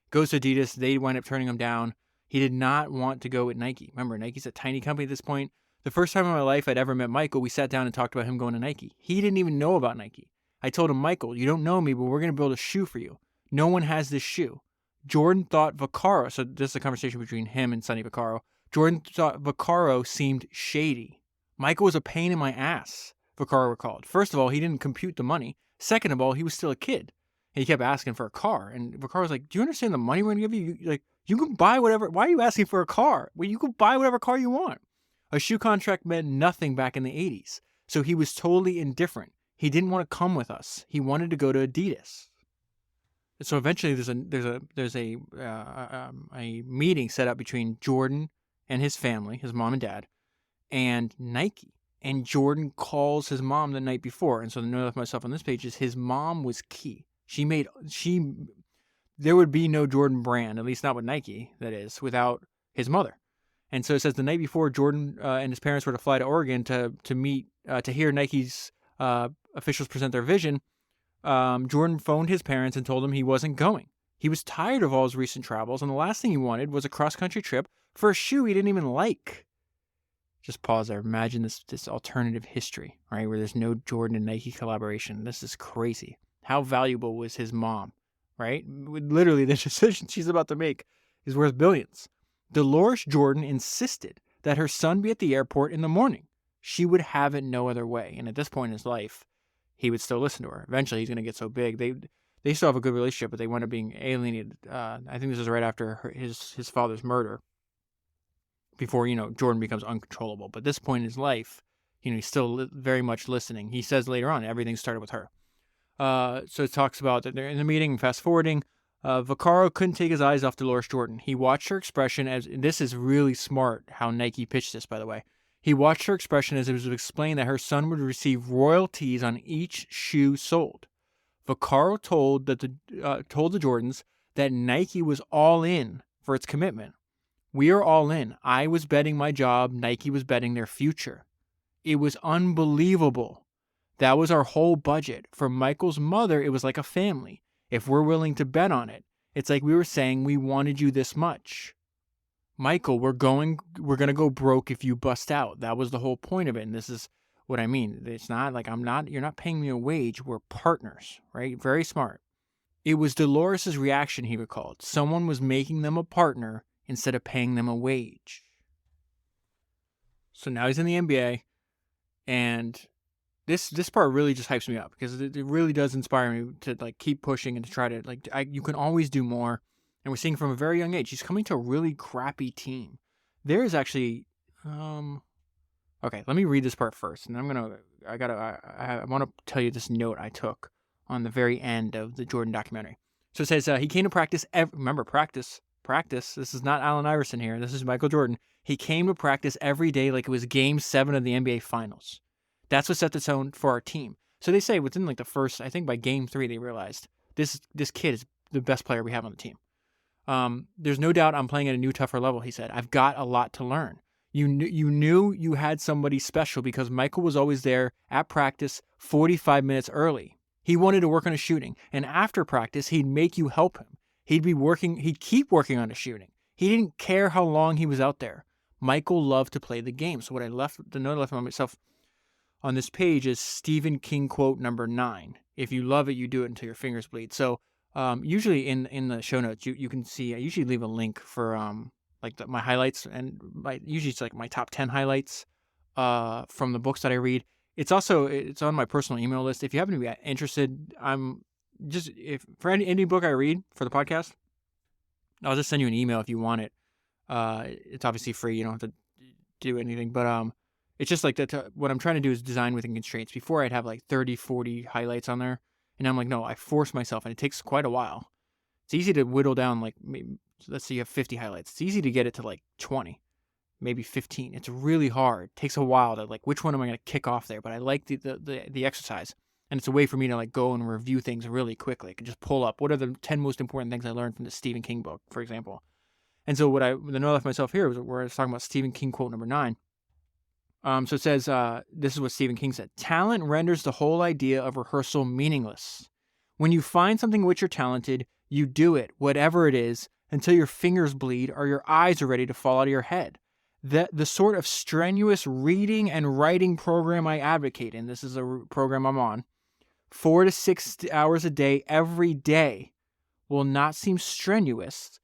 Goes to Adidas. They wind up turning him down. He did not want to go with Nike. Remember, Nike's a tiny company at this point. The first time in my life I'd ever met Michael, we sat down and talked about him going to Nike. He didn't even know about Nike. I told him, Michael, you don't know me, but we're going to build a shoe for you. No one has this shoe. Jordan thought Vaccaro, so this is a conversation between him and Sonny Vaccaro. Jordan thought Vaccaro seemed shady. Michael was a pain in my ass, Vaccaro recalled. First of all, he didn't compute the money. Second of all, he was still a kid. He kept asking for a car. And Vaccaro was like, do you understand the money we're going to give you? You can buy whatever. Why are you asking for a car? Well, you can buy whatever car you want. A shoe contract meant nothing back in the 80s. So he was totally indifferent. He didn't want to come with us. He wanted to go to Adidas. So eventually there's a meeting set up between Jordan and his family, his mom and dad, and Nike. And Jordan calls his mom the night before. And so the note I left myself on this page is his mom was key. There would be no Jordan brand, at least not with Nike, that is, without his mother. And so it says the night before Jordan and his parents were to fly to Oregon to meet, to hear Nike's officials present their vision, Jordan phoned his parents and told them he wasn't going. He was tired of all his recent travels, and the last thing he wanted was a cross-country trip for a shoe he didn't even like. Just pause there. Imagine this alternative history, right, where there's no Jordan and Nike collaboration. This is crazy. How valuable was his mom, right? Literally, the decision she's about to make is worth billions. Dolores Jordan insisted that her son be at the airport in the morning. She would have it no other way. And at this point in his life, he would still listen to her. Eventually, he's going to get so big. They still have a good relationship, but they wound up being alienated. I think this is right after his father's murder, before, Jordan becomes uncontrollable. But at this point in his life, he's still very much listening. He says later on, everything started with her. So it talks about that they're in the meeting, fast forwarding. Vaccaro couldn't take his eyes off Dolores Jordan. He watched her expression and this is really smart how Nike pitched this, by the way. He watched her expression as it was explained that her son would receive royalties on each shoe sold. Vaccaro told the Jordans that Nike was all in for its commitment. We are all in. I was betting my job. Nike was betting their future. It was unbelievable. That was our whole budget. For Michael's mother, it was like a family. If we're willing to bet on it, it's like we were saying we wanted you this much. Michael, we're going to go broke if you bust out. That was the whole point of it. And this is what I mean. It's not like you're not paying me a wage. We're partners, right? Very smart. It was Dolores' reaction, he recalled. Someone was making them a partner instead of paying them a wage. So now he's in the NBA, and this part really just hypes me up because it really does inspire me to keep pushing and to try to you can always do more. And we're seeing from a very young age, he's coming to a really crappy team. There is actually, okay, let me read this part first, and I want to tell you this note I took on the very end of the Jordan documentary. So it says he came to practice. Remember, practice. This is not Allen Iverson here. This is Michael Jordan. He came to practice every day like it was Game 7 of the NBA Finals. That's what set the tone for our team. So they say within the first, I think by Game 3, they realized this kid is the best player we have on the team. There's no doubt I'm playing at a new, tougher level, he said. I've got a lot to learn. You knew you had somebody special because Michael was always there at practice 45 minutes early. He wanted to work on his shooting, and after practice, he'd make you help him. He'd keep working on his shooting. He didn't care how long he was out there. Michael loved to play the game. So the note I left on myself on this page is Stephen King quote number 9. If you love it, you do it until your fingers bleed. So usually in the show notes, you can see, I usually leave a link for my highlights, and usually it's my top 10 highlights from the books that I read. It's on my personal email list. If you happen to be interested, for any book I read for the podcast, I'll just send you an email if you want it. It's obviously free. You don't have to do anything, but it's just what I'm trying to do is design within constraints. Before I'd have 30, 40 highlights on there, and I'm no, I force myself, and it takes quite a while. It's easy to whittle down, maybe, let's say you have 50 highlights. It's easy to get it to 20, maybe 15. It's really hard. It takes a while to which one am I going to kick off there? But I like the exercise. And it's a way for me to go and review things really quickly. I can just pull up what are the 10 most important things I learned from the Stephen King book, for example. And so the note I left myself here was where I was talking about Stephen King quote number 9. So it says, this is what Stephen King said: talent renders the whole idea of rehearsal meaningless. When you find something which you're talented, you do it, whatever it is, until your fingers bleed or your eyes are ready to fall out of your head. The sort of strenuous reading and writing program I advocate, and this is a program I'm on, 4 to 6 hours a day, every day, will not seem strenuous.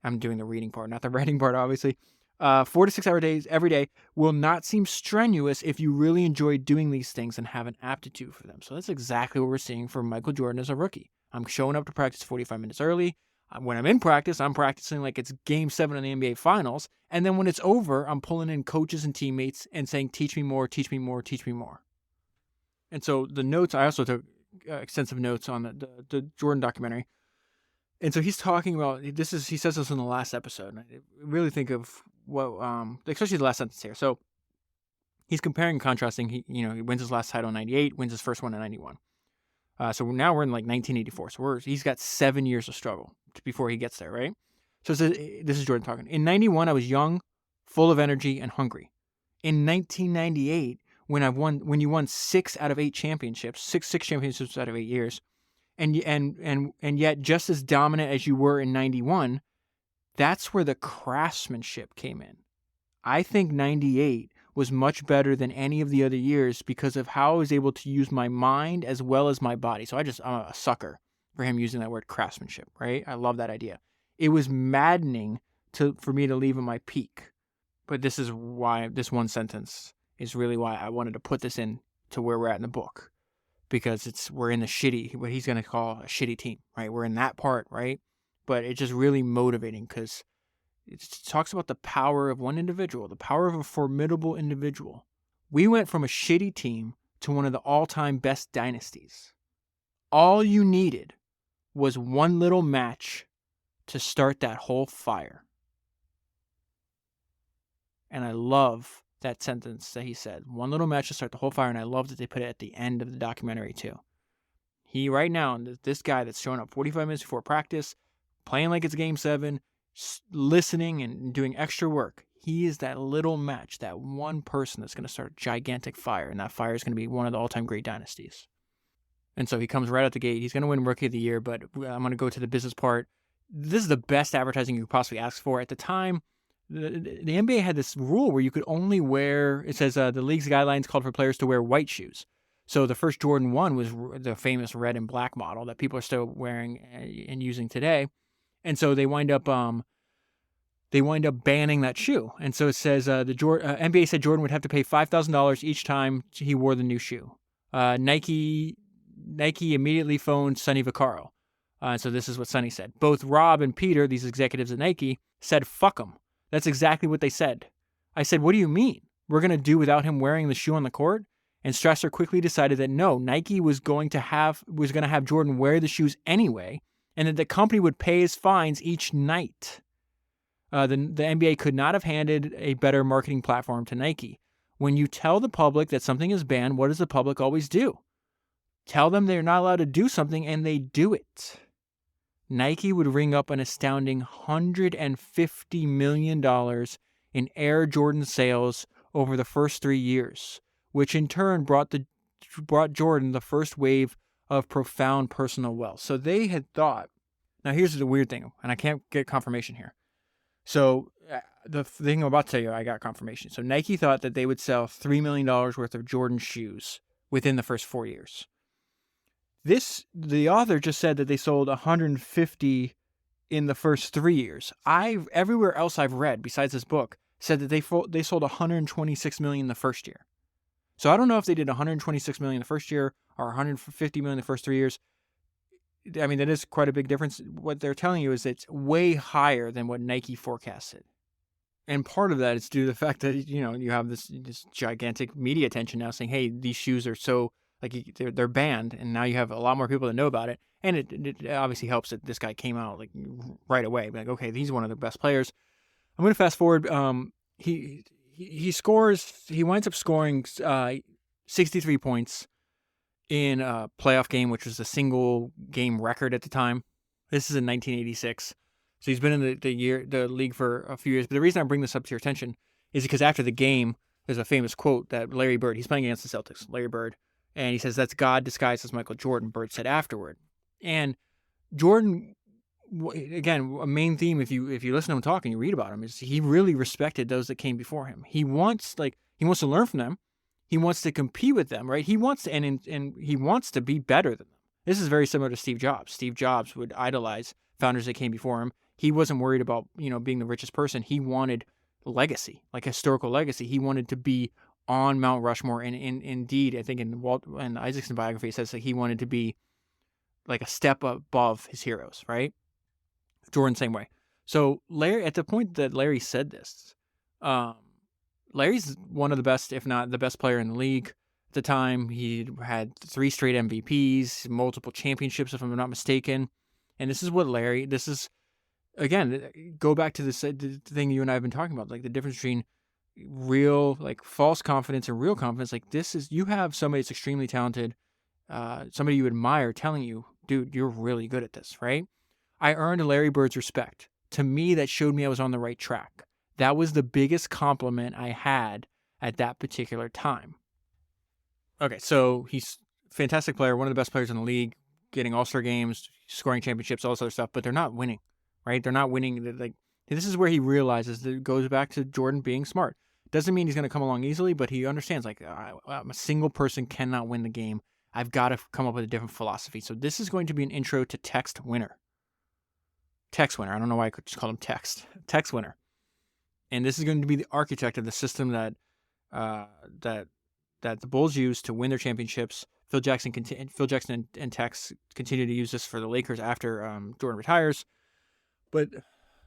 I'm doing the reading part, not the writing part, obviously. 4 to 6 hour days every day will not seem strenuous if you really enjoy doing these things and have an aptitude for them. So that's exactly what we're seeing for Michael Jordan as a rookie. I'm showing up to practice 45 minutes early. When I'm in practice, I'm practicing like it's Game 7 of the NBA Finals. And then when it's over, I'm pulling in coaches and teammates and saying, teach me more, teach me more, teach me more. And so the notes, I also took extensive notes on the Jordan documentary. And so he's talking about, he says this in the last episode. And I really think of especially the last sentence here. So he's comparing and contrasting. He wins his last title in 98, wins his first one in 91. So now we're in like 1984. So he's got 7 years of struggle before he gets there, right? So this is Jordan talking. In 91, I was young, full of energy, and hungry. In 1998, when you won 6 out of 8 championships, six championships out of 8 years, and yet just as dominant as you were in 91, that's where the craftsmanship came in. I think 98 was much better than any of the other years because of how I was able to use my mind as well as my body. So I'm a sucker for him using that word craftsmanship, right? I love that idea. It was maddening for me to leave at my peak. But this is why this one sentence is really why I wanted to put this in to where we're at in the book. Because we're in what he's going to call a shitty team, right? We're in that part, right? But it's just really motivating because it talks about the power of one individual, the power of a formidable individual. We went from a shitty team to one of the all-time best dynasties. All you needed was one little match to start that whole fire. And I love that sentence that he said, one little match to start the whole fire, and I love that they put it at the end of the documentary too. He right now, this guy that's showing up 45 minutes before practice, playing like it's Game 7, listening and doing extra work, he is that little match, that one person that's going to start a gigantic fire, and that fire is going to be one of the all-time great dynasties. And so he comes right out the gate. He's going to win Rookie of the Year, but I'm going to go to the business part. This is the best advertising you could possibly ask for. At the time, the NBA had this rule where you could only wear, it says the league's guidelines called for players to wear white shoes. So the first Jordan 1 was the famous red and black model that people are still wearing and using today. And so they wind up banning that shoe. And so it says NBA said Jordan would have to pay $5,000 each time he wore the new shoe. Nike immediately phoned Sonny Vaccaro. So this is what Sonny said. Both Rob and Peter, these executives at Nike, said, fuck him. That's exactly what they said. I said, what do you mean? We're going to do without him wearing the shoe on the court? And Strasser quickly decided that no, Nike was going to have Jordan wear the shoes anyway, and that the company would pay his fines each night. The NBA could not have handed a better marketing platform to Nike. When you tell the public that something is banned, what does the public always do? Tell them they're not allowed to do something, and they do it. Nike would ring up an astounding $150 million in Air Jordan sales over the first 3 years, which in turn brought Jordan the first wave of profound personal wealth. So they had thought, now here's the weird thing, and I can't get confirmation here. So the thing I'm about to tell you, I got confirmation. So Nike thought that they would sell $3 million worth of Jordan shoes within the first 4 years. The author just said that they sold 150 in the first 3 years. Everywhere else I've read besides this book said that they sold 126 million the first year. So I don't know if they did 126 million the first year or 150 million the first 3 years. I mean, that is quite a big difference. What they're telling you is it's way higher than what Nike forecasted. And part of that is due to the fact that, you have this gigantic media attention now saying, hey, these shoes are so, like, they're banned, and now you have a lot more people that know about it. And it obviously helps that this guy came out like right away. Like, okay, he's one of the best players. I'm going to fast forward. He winds up scoring 63 points in a playoff game, which was a single game record at the time. This is in 1986. So he's been in the league for a few years. But the reason I bring this up to your attention is because after the game, there's a famous quote that Larry Bird, he's playing against the Celtics, Larry Bird, and he says, that's God disguised as Michael Jordan, Bird said afterward. And Jordan, again, a main theme, if you listen to him talk and you read about him, is he really respected those that came before him. He wants to learn from them. He wants to compete with them, right? He wants to, and he wants to be better than them. This is very similar to Steve Jobs. Steve Jobs would idolize founders that came before him. He wasn't worried about, being the richest person. He wanted legacy, like historical legacy. He wanted to be on Mount Rushmore. And indeed, I think in Isaacson biography, it says that he wanted to be like a step above his heroes, right? Jordan, same way. So Larry, at the point that Larry said this, Larry's one of the best, if not the best player in the league at the time. He had 3 straight MVPs, multiple championships, if I'm not mistaken. And this is again, go back to the thing you and I have been talking about, like the difference between real, like false confidence and real confidence. Like you have somebody that's extremely talented, somebody you admire telling you, dude, you're really good at this, right? I earned Larry Bird's respect. To me, that showed me I was on the right track. That was the biggest compliment I had at that particular time. Okay, so he's a fantastic player, one of the best players in the league, getting all-star games, scoring championships, all this other stuff, but they're not winning, right? They're not winning. Like, this is where he realizes that it goes back to Jordan being smart. Doesn't mean he's going to come along easily, but he understands, like, I'm a single person cannot win the game. I've got to come up with a different philosophy. So this is going to be an intro to Text Winner. Text Winner. I don't know why I could just call him Text. Text Winner. And this is going to be the architect of the system that the Bulls use to win their championships. Phil Jackson and Tex continue to use this for the Lakers after Jordan retires. But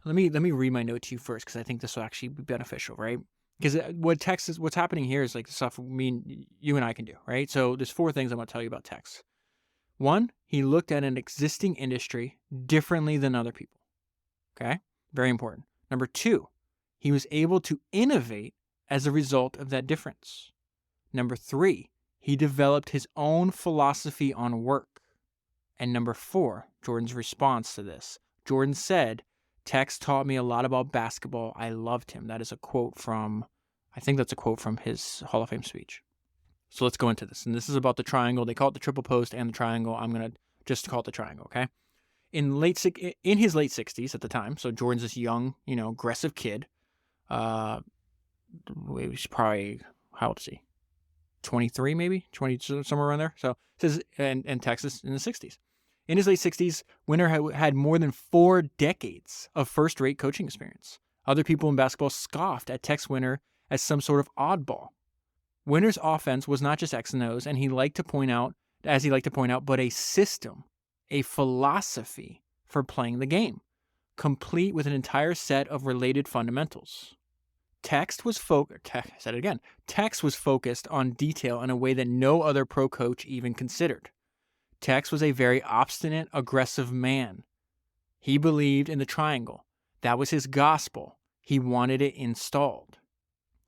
let me read my note to you first, because I think this will actually be beneficial, right? Because what's happening here is like the stuff you and I can do, right? So there's 4 things I'm going to tell you about Tex. 1, he looked at an existing industry differently than other people. Okay? Very important. Number 2, he was able to innovate as a result of that difference. Number 3, he developed his own philosophy on work. And number 4, Jordan's response to this. Jordan said, Tex taught me a lot about basketball. I loved him. That is a quote from, I think that's a quote from his Hall of Fame speech. So let's go into this. And this is about the triangle. They call it the triple post and the triangle. I'm going to just call it the triangle, okay? In his late 60s at the time, so Jordan's this young, aggressive kid. He was probably, how old is he? 23 maybe? 20, somewhere around there. So it says in Texas in the 60s. In his late 60s, Winter had more than 4 decades of first-rate coaching experience. Other people in basketball scoffed at Tex Winter as some sort of oddball. Winter's offense was not just X and O's, and he liked to point out, but a system, a philosophy for playing the game, complete with an entire set of related fundamentals. Tex was focused on detail in a way that no other pro coach even considered. Tex was a very obstinate, aggressive man. He believed in the triangle. That was his gospel. He wanted it installed.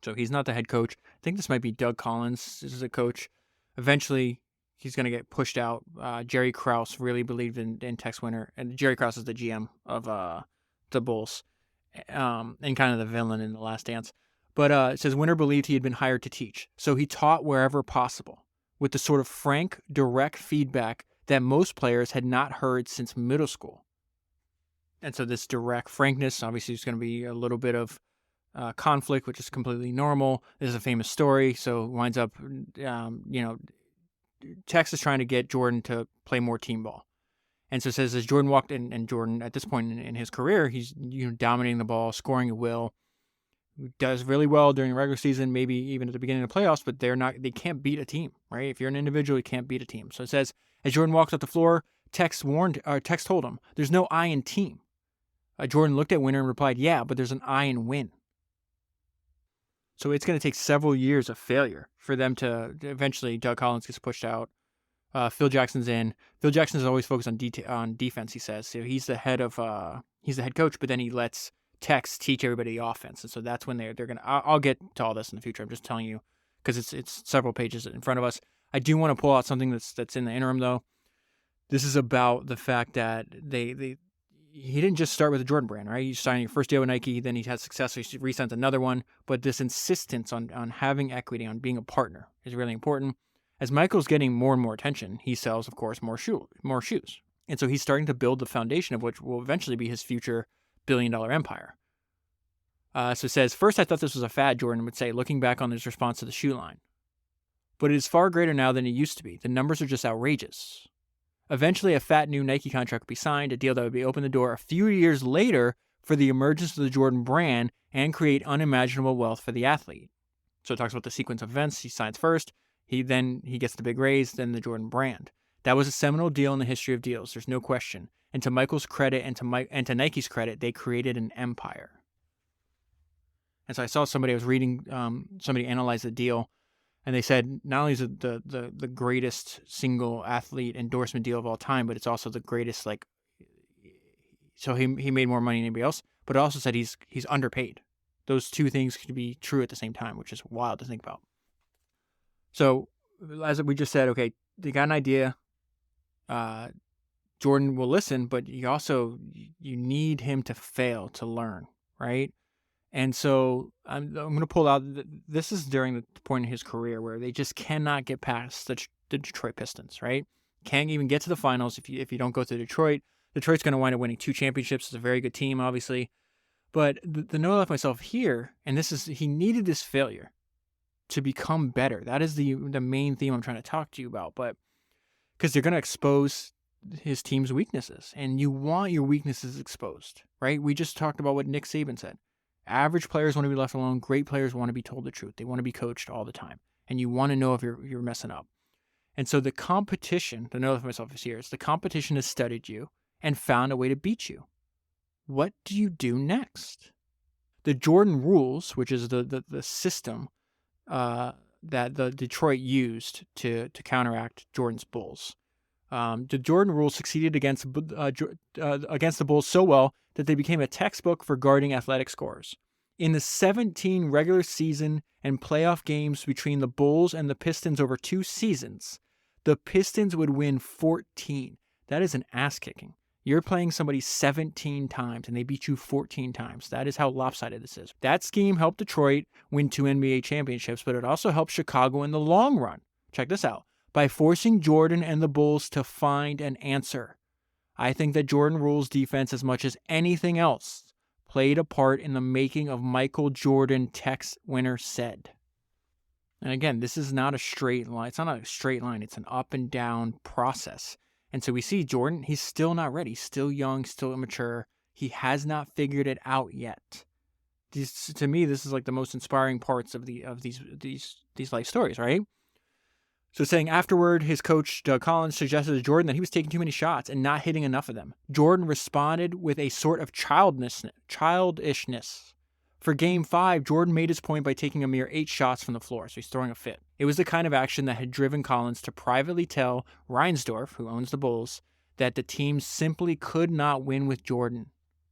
So he's not the head coach. I think this might be Doug Collins. This is a coach. Eventually, he's going to get pushed out. Jerry Krause really believed in Tex Winter. And Jerry Krause is the GM of the Bulls. And kind of the villain in The Last Dance. But it says Winter believed he had been hired to teach. So he taught wherever possible, with the sort of frank, direct feedback that most players had not heard since middle school. And so this direct frankness, obviously, is going to be a little bit of conflict, which is completely normal. This is a famous story, so it winds up, Tex is trying to get Jordan to play more team ball. And so it says as Jordan walked in, and Jordan at this point in his career, he's dominating the ball, scoring at will, does really well during the regular season, maybe even at the beginning of the playoffs, but they can't beat a team, right? If you're an individual, you can't beat a team. So it says as Jordan walks up the floor, Tex told him, there's no I in team. Jordan looked at Winter and replied, yeah, but there's an I in win. So it's going to take several years of failure for them to eventually. Doug Collins gets pushed out. Phil Jackson's in. Phil Jackson is always focused on defense. He says so. He's the head coach, but then he lets Tex teach everybody the offense, and so that's when they're going to. I'll get to all this in the future. I'm just telling you because it's several pages in front of us. I do want to pull out something that's in the interim though. This is about the fact that he didn't just start with the Jordan brand, right? You signed your first deal with Nike, then he had success, so he re-signed another one. But this insistence on having equity, on being a partner, is really important. As Michael's getting more and more attention, he sells, of course, more shoes. And so he's starting to build the foundation of which will eventually be his future billion-dollar empire. So it says, first I thought this was a fad, Jordan would say, looking back on his response to the shoe line. But it is far greater now than it used to be. The numbers are just outrageous. Eventually, a fat new Nike contract would be signed, a deal that would be open the door a few years later for the emergence of the Jordan brand and create unimaginable wealth for the athlete. So it talks about the sequence of events. He signs first, he gets the big raise, then the Jordan brand. That was a seminal deal in the history of deals, there's no question. And to Michael's credit and to Nike's credit, they created an empire. And so I saw I was reading, somebody analyze the deal, and they said not only is it the greatest single athlete endorsement deal of all time, but it's also the greatest so he made more money than anybody else, but it also said he's underpaid. Those two things could be true at the same time, which is wild to think about. So, as we just said, okay, they got an idea. Jordan will listen, but you need him to fail to learn, right? And so I'm going to pull out. This is during the point in his career where they just cannot get past the Detroit Pistons, right? Can't even get to the finals if you don't go to Detroit. Detroit's going to wind up winning 2 championships. It's a very good team, obviously. But the note I left myself here, and he needed this failure to become better. That is the main theme I'm trying to talk to you about. But because they're going to expose his team's weaknesses, and you want your weaknesses exposed, right? We just talked about what Nick Saban said. Average players want to be left alone. Great players want to be told the truth. They want to be coached all the time, and you want to know if you're messing up. And so the competition, the note for myself is here, is the competition has studied you and found a way to beat you. What do you do next? The Jordan rules, which is the system that the Detroit used to counteract Jordan's Bulls. The Jordan rules succeeded against the Bulls so well that they became a textbook for guarding athletic scorers. In the 17 regular season and playoff games between the Bulls and the Pistons over 2 seasons, the Pistons would win 14. That is an ass kicking. You're playing somebody 17 times and they beat you 14 times. That is how lopsided this is. That scheme helped Detroit win 2 NBA championships, but it also helped Chicago in the long run. Check this out. By forcing Jordan and the Bulls to find an answer. I think that Jordan rules defense as much as anything else played a part in the making of Michael Jordan, Tex Winter said. And again, this is not a straight line. It's not a straight line. It's an up and down process. And so we see Jordan, he's still not ready. He's still young, still immature. He has not figured it out yet. To me, this is like the most inspiring parts of these life stories, right? So saying afterward, his coach, Doug Collins, suggested to Jordan that he was taking too many shots and not hitting enough of them. Jordan responded with a sort of childishness. For Game 5, Jordan made his point by taking a mere 8 shots from the floor, so he's throwing a fit. It was the kind of action that had driven Collins to privately tell Reinsdorf, who owns the Bulls, that the team simply could not win with Jordan.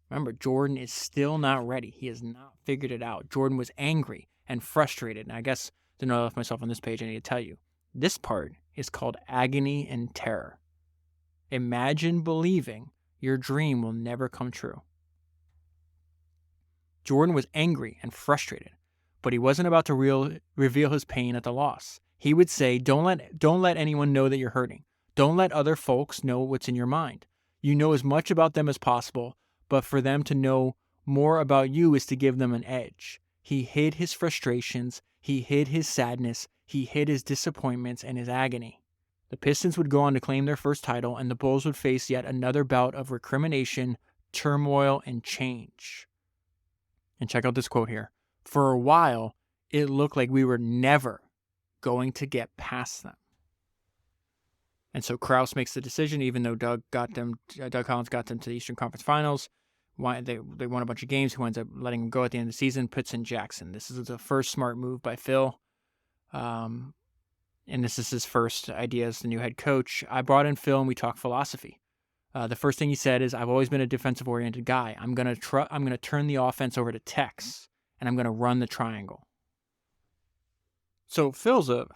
Remember, Jordan is still not ready. He has not figured it out. Jordan was angry and frustrated. And I guess to know I left myself on this page, I need to tell you. This part is called agony and terror. Imagine believing your dream will never come true. Jordan was angry and frustrated, but he wasn't about to reveal his pain at the loss. He would say, don't let anyone know that you're hurting. Don't let other folks know what's in your mind. You know as much about them as possible, but for them to know more about you is to give them an edge. He hid his frustrations. He hid his sadness. He hid his disappointments and his agony. The Pistons would go on to claim their first title, and the Bulls would face yet another bout of recrimination, turmoil, and change. And check out this quote here. For a while, it looked like we were never going to get past them. And so Krause makes the decision, even though Doug Collins got them to the Eastern Conference Finals. They won a bunch of games. Who ends up letting them go at the end of the season? Puts in Jackson. This is the first smart move by Phil. And this is his first idea as the new head coach. I brought in Phil and we talked philosophy. The first thing he said is, I've always been a defensive-oriented guy. I'm gonna turn the offense over to Tex, and I'm gonna run the triangle. So Phil's an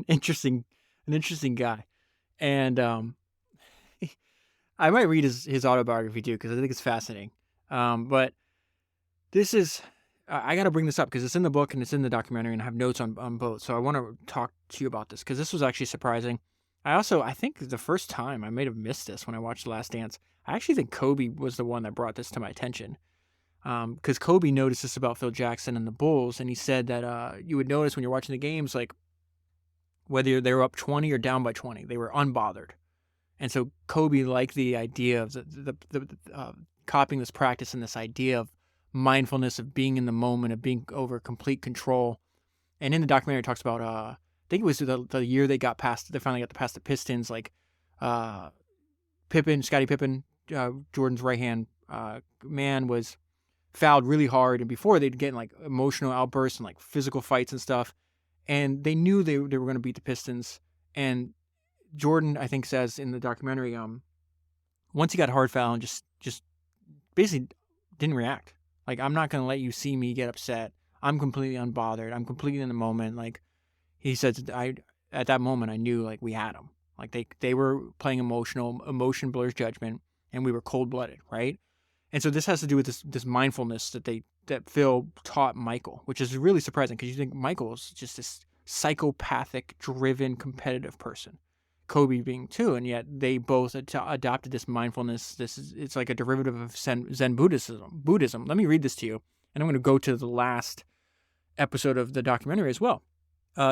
interesting guy, and I might read his autobiography too because I think it's fascinating. But this is I got to bring this up because it's in the book and it's in the documentary, and I have notes on both. So I want to talk to you about this because this was actually surprising. I think the first time I might have missed this when I watched The Last Dance. I actually think Kobe was the one that brought this to my attention. Because Kobe noticed this about Phil Jackson and the Bulls, and he said that you would notice when you're watching the games, like whether they were up 20 or down by 20, they were unbothered. And so Kobe liked the idea of the copying this practice and this idea of mindfulness, of being in the moment, of being over complete control. And in the documentary, it talks about I think it was the year they finally got past the Pistons, like Scottie Pippen, Jordan's right hand man, was fouled really hard, and before they'd get in like emotional outbursts and like physical fights and stuff, and they knew they were going to beat the Pistons. And Jordan, I think, says in the documentary, once he got hard foul and just basically didn't react. Like, I'm not going to let you see me get upset. I'm completely unbothered. I'm completely in the moment. Like, he said, at that moment, I knew, like, we had them. Like, they were playing emotion blurs judgment, and we were cold-blooded, right? And so this has to do with this mindfulness that Phil taught Michael, which is really surprising because you think Michael's just this psychopathic, driven, competitive person. Kobe being too, and yet they both adopted this mindfulness. It's like a derivative of Zen Buddhism. Let me read this to you, and I'm going to go to the last episode of the documentary as well.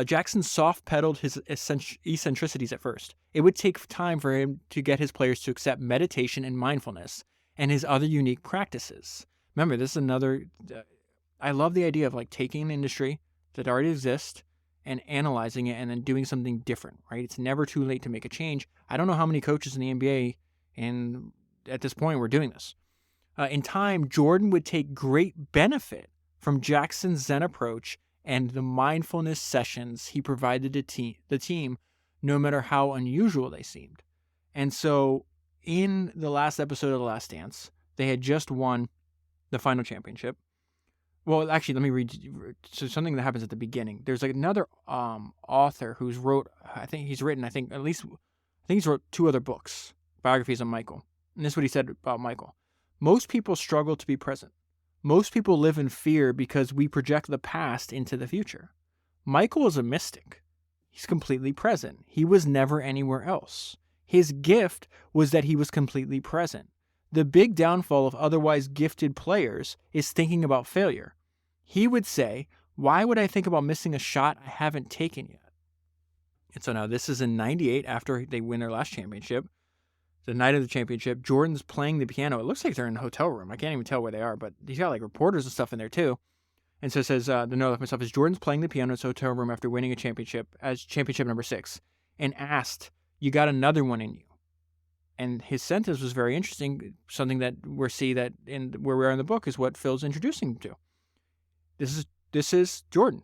Jackson soft-pedaled his eccentricities at first. It would take time for him to get his players to accept meditation and mindfulness and his other unique practices. Remember, this is another... I love the idea of like taking an industry that already exists and analyzing it and then doing something different, right? It's never too late to make a change. I don't know how many coaches in the NBA and at this point were doing this. In time, Jordan would take great benefit from Jackson's Zen approach and the mindfulness sessions he provided to the team, no matter how unusual they seemed. And so in the last episode of The Last Dance, they had just won the final championship. Well, actually, let me read something that happens at the beginning. There's like another author who's wrote he's wrote 2 other books, biographies on Michael. And this is what he said about Michael. Most people struggle to be present. Most people live in fear because we project the past into the future. Michael is a mystic. He's completely present. He was never anywhere else. His gift was that he was completely present. The big downfall of otherwise gifted players is thinking about failure. He would say, why would I think about missing a shot I haven't taken yet? And so now this is in 98 after they win their last championship. The night of the championship, Jordan's playing the piano. It looks like they're in a hotel room. I can't even tell where they are, but he's got like reporters and stuff in there too. And so it says, the note of myself is Jordan's playing the piano in his hotel room after winning a championship as championship number 6 and asked, you got another one in you? And his sentence was very interesting, something that we see that in where we are in the book is what Phil's introducing him to. This is Jordan.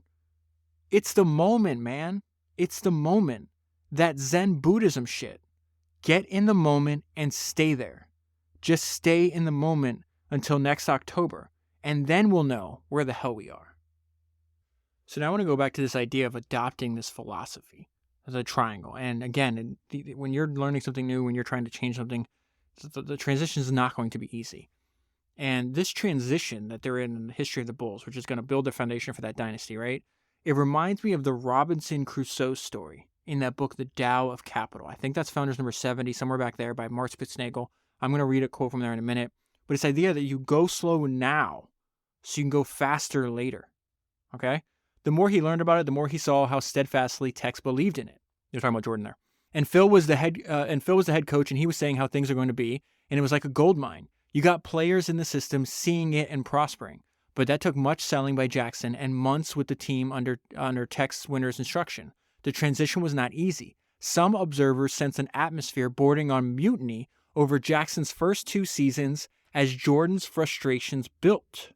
It's the moment, man. It's the moment. That Zen Buddhism shit. Get in the moment and stay there. Just stay in the moment until next October, and then we'll know where the hell we are. So now I want to go back to this idea of adopting this philosophy as a triangle. And again, when you're learning something new, when you're trying to change something, the transition is not going to be easy. And this transition that they're in the history of the Bulls, which is going to build the foundation for that dynasty, right? It reminds me of the Robinson Crusoe story in that book, The Tao of Capital. I think that's Founders number 70, somewhere back there by Mark Spitznagel. I'm going to read a quote from there in a minute. But it's the idea that you go slow now so you can go faster later. Okay? The more he learned about it, the more he saw how steadfastly Tex believed in it. You're talking about Jordan there. And Phil was the head coach, and he was saying how things are going to be, and it was like a gold mine. You got players in the system seeing it and prospering. But that took much selling by Jackson and months with the team under Tex Winter's instruction. The transition was not easy. Some observers sense an atmosphere bordering on mutiny over Jackson's first 2 seasons as Jordan's frustrations built.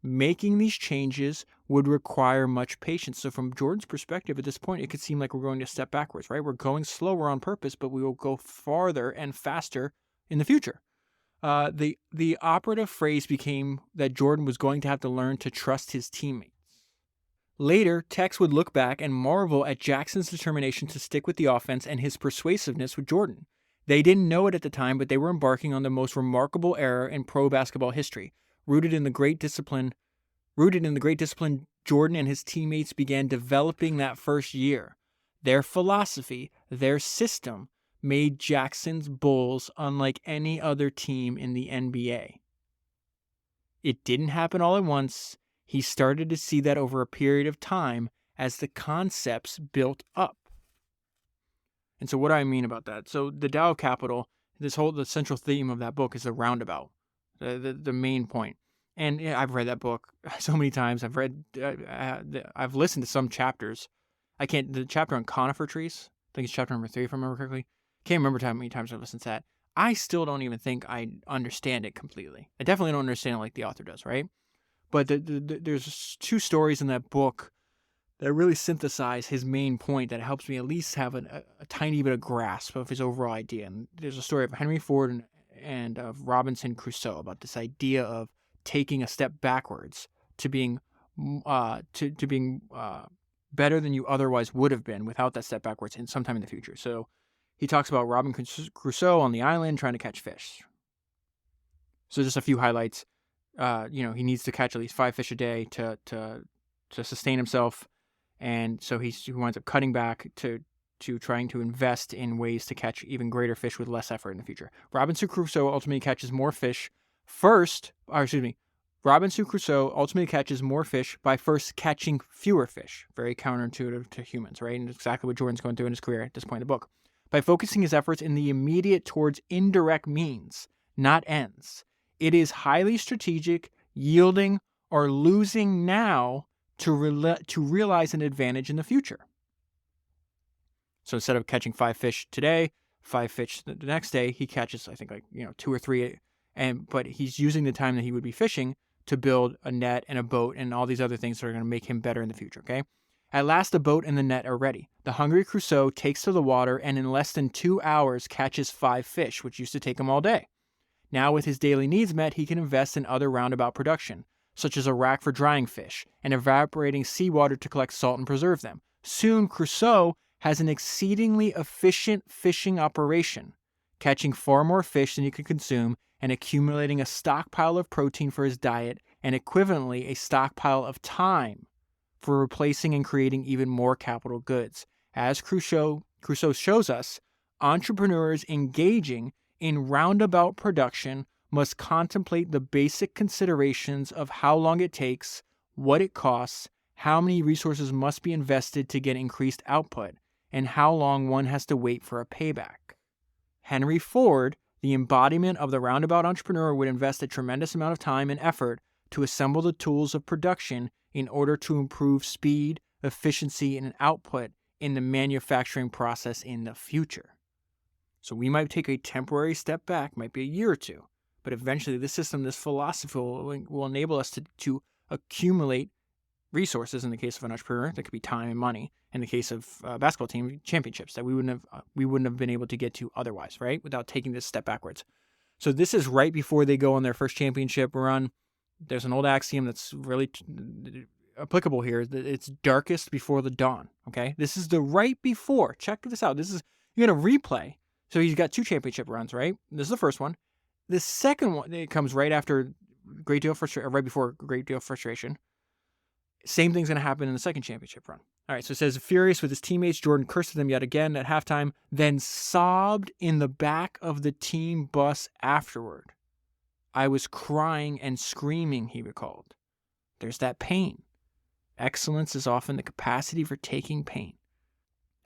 Making these changes would require much patience. So from Jordan's perspective at this point, it could seem like we're going to step backwards, right? We're going slower on purpose, but we will go farther and faster in the future. The operative phrase became that Jordan was going to have to learn to trust his teammates. Later, Tex would look back and marvel at Jackson's determination to stick with the offense and his persuasiveness with Jordan. They didn't know it at the time, but they were embarking on the most remarkable era in pro basketball history. Rooted in the great discipline Jordan and his teammates began developing that first year. Their philosophy, their system, made Jackson's Bulls unlike any other team in the NBA. It didn't happen all at once. He started to see that over a period of time as the concepts built up. And so what do I mean about that? So the Tao of Capital, the central theme of that book is the roundabout, the main point. And yeah, I've read that book so many times. I've listened to some chapters. The chapter on conifer trees, I think it's chapter number 3 if I remember correctly. Can't remember how many times I've listened to that. I still don't even think I understand it completely. I definitely don't understand it like the author does, right? But there's 2 stories in that book that really synthesize his main point that helps me at least have a tiny bit of grasp of his overall idea. And there's a story of Henry Ford of Robinson Crusoe, about this idea of taking a step backwards to being better than you otherwise would have been without that step backwards in sometime in the future. So he talks about Robinson Crusoe on the island trying to catch fish. So just a few highlights. He needs to catch at least 5 fish a day to sustain himself, and so he winds up cutting back to trying to invest in ways to catch even greater fish with less effort in the future. Robinson Crusoe ultimately catches more fish Robinson Crusoe ultimately catches more fish by first catching fewer fish. Very counterintuitive to humans, right? And exactly what Jordan's going through in his career at this point in the book. By focusing his efforts in the immediate towards indirect means, not ends. It is highly strategic, yielding, or losing now to realize an advantage in the future. So instead of catching 5 fish today, 5 fish the next day, he catches, I think, 2 or 3. But he's using the time that he would be fishing to build a net and a boat and all these other things that are going to make him better in the future, okay? At last, the boat and the net are ready. The hungry Crusoe takes to the water and in less than 2 hours catches 5 fish, which used to take him all day. Now, with his daily needs met, he can invest in other roundabout production, such as a rack for drying fish and evaporating seawater to collect salt and preserve them. Soon, Crusoe has an exceedingly efficient fishing operation, catching far more fish than he could consume and accumulating a stockpile of protein for his diet and equivalently a stockpile of time for replacing and creating even more capital goods. As Crusoe shows us, entrepreneurs engaging in roundabout production must contemplate the basic considerations of how long it takes, what it costs, how many resources must be invested to get increased output, and how long one has to wait for a payback. Henry Ford, the embodiment of the roundabout entrepreneur, would invest a tremendous amount of time and effort to assemble the tools of production in order to improve speed, efficiency, and output in the manufacturing process in the future. So we might take a temporary step back, might be a year or two, but eventually this system, this philosophy will enable us to accumulate resources in the case of an entrepreneur. That could be time and money. In the case of a basketball team, championships that we wouldn't have been able to get to otherwise, right? Without taking this step backwards. So this is right before they go on their first championship run. There's an old axiom that's really applicable here. That it's darkest before the dawn. Okay, this is the right before. Check this out. You're gonna replay. So he's got 2 championship runs, right? This is the first one. The second one, it comes right after right before Great Deal of Frustration. Same thing's going to happen in the second championship run. All right, so it says, furious with his teammates, Jordan cursed them yet again at halftime, then sobbed in the back of the team bus afterward. I was crying and screaming, he recalled. There's that pain. Excellence is often the capacity for taking pain.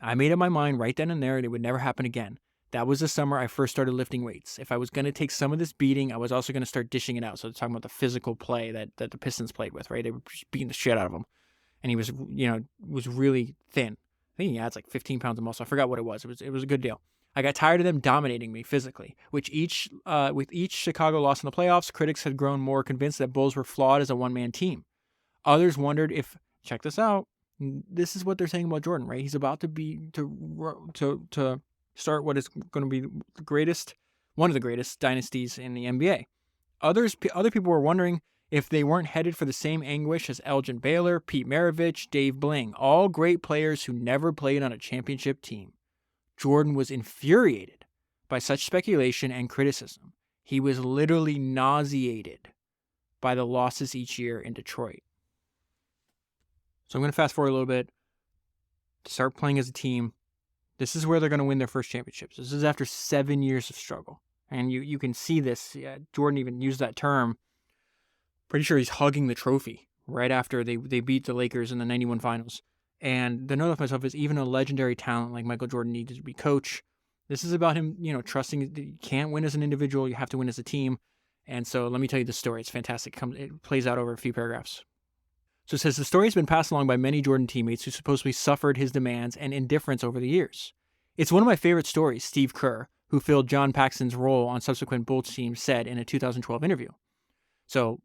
I made up my mind right then and there that it would never happen again. That was the summer I first started lifting weights. If I was going to take some of this beating, I was also going to start dishing it out. So they're talking about the physical play that the Pistons played with, right? They were just beating the shit out of him. And he was really thin. I think he adds like 15 pounds of muscle. I forgot what it was. It was a good deal. I got tired of them dominating me physically, with each Chicago loss in the playoffs, critics had grown more convinced that Bulls were flawed as a one-man team. Others wondered if, check this out, this is what they're saying about Jordan, right? He's about to start what is going to be one of the greatest dynasties in the NBA. Other people were wondering if they weren't headed for the same anguish as Elgin Baylor, Pete Maravich, Dave Bling, all great players who never played on a championship team. Jordan was infuriated by such speculation and criticism. He was literally nauseated by the losses each year in Detroit. So I'm going to fast forward a little bit. Start playing as a team. This is where they're going to win their first championships. This is after 7 years of struggle. And you can see this. Yeah, Jordan even used that term. Pretty sure he's hugging the trophy right after they beat the Lakers in the 91 finals. And the note of myself is even a legendary talent like Michael Jordan needed to be coach. This is about him, trusting that you can't win as an individual. You have to win as a team. And so let me tell you the story. It's fantastic. It plays out over a few paragraphs. So it says, the story has been passed along by many Jordan teammates who supposedly suffered his demands and indifference over the years. It's one of my favorite stories, Steve Kerr, who filled John Paxson's role on subsequent Bulls teams, said in a 2012 interview. So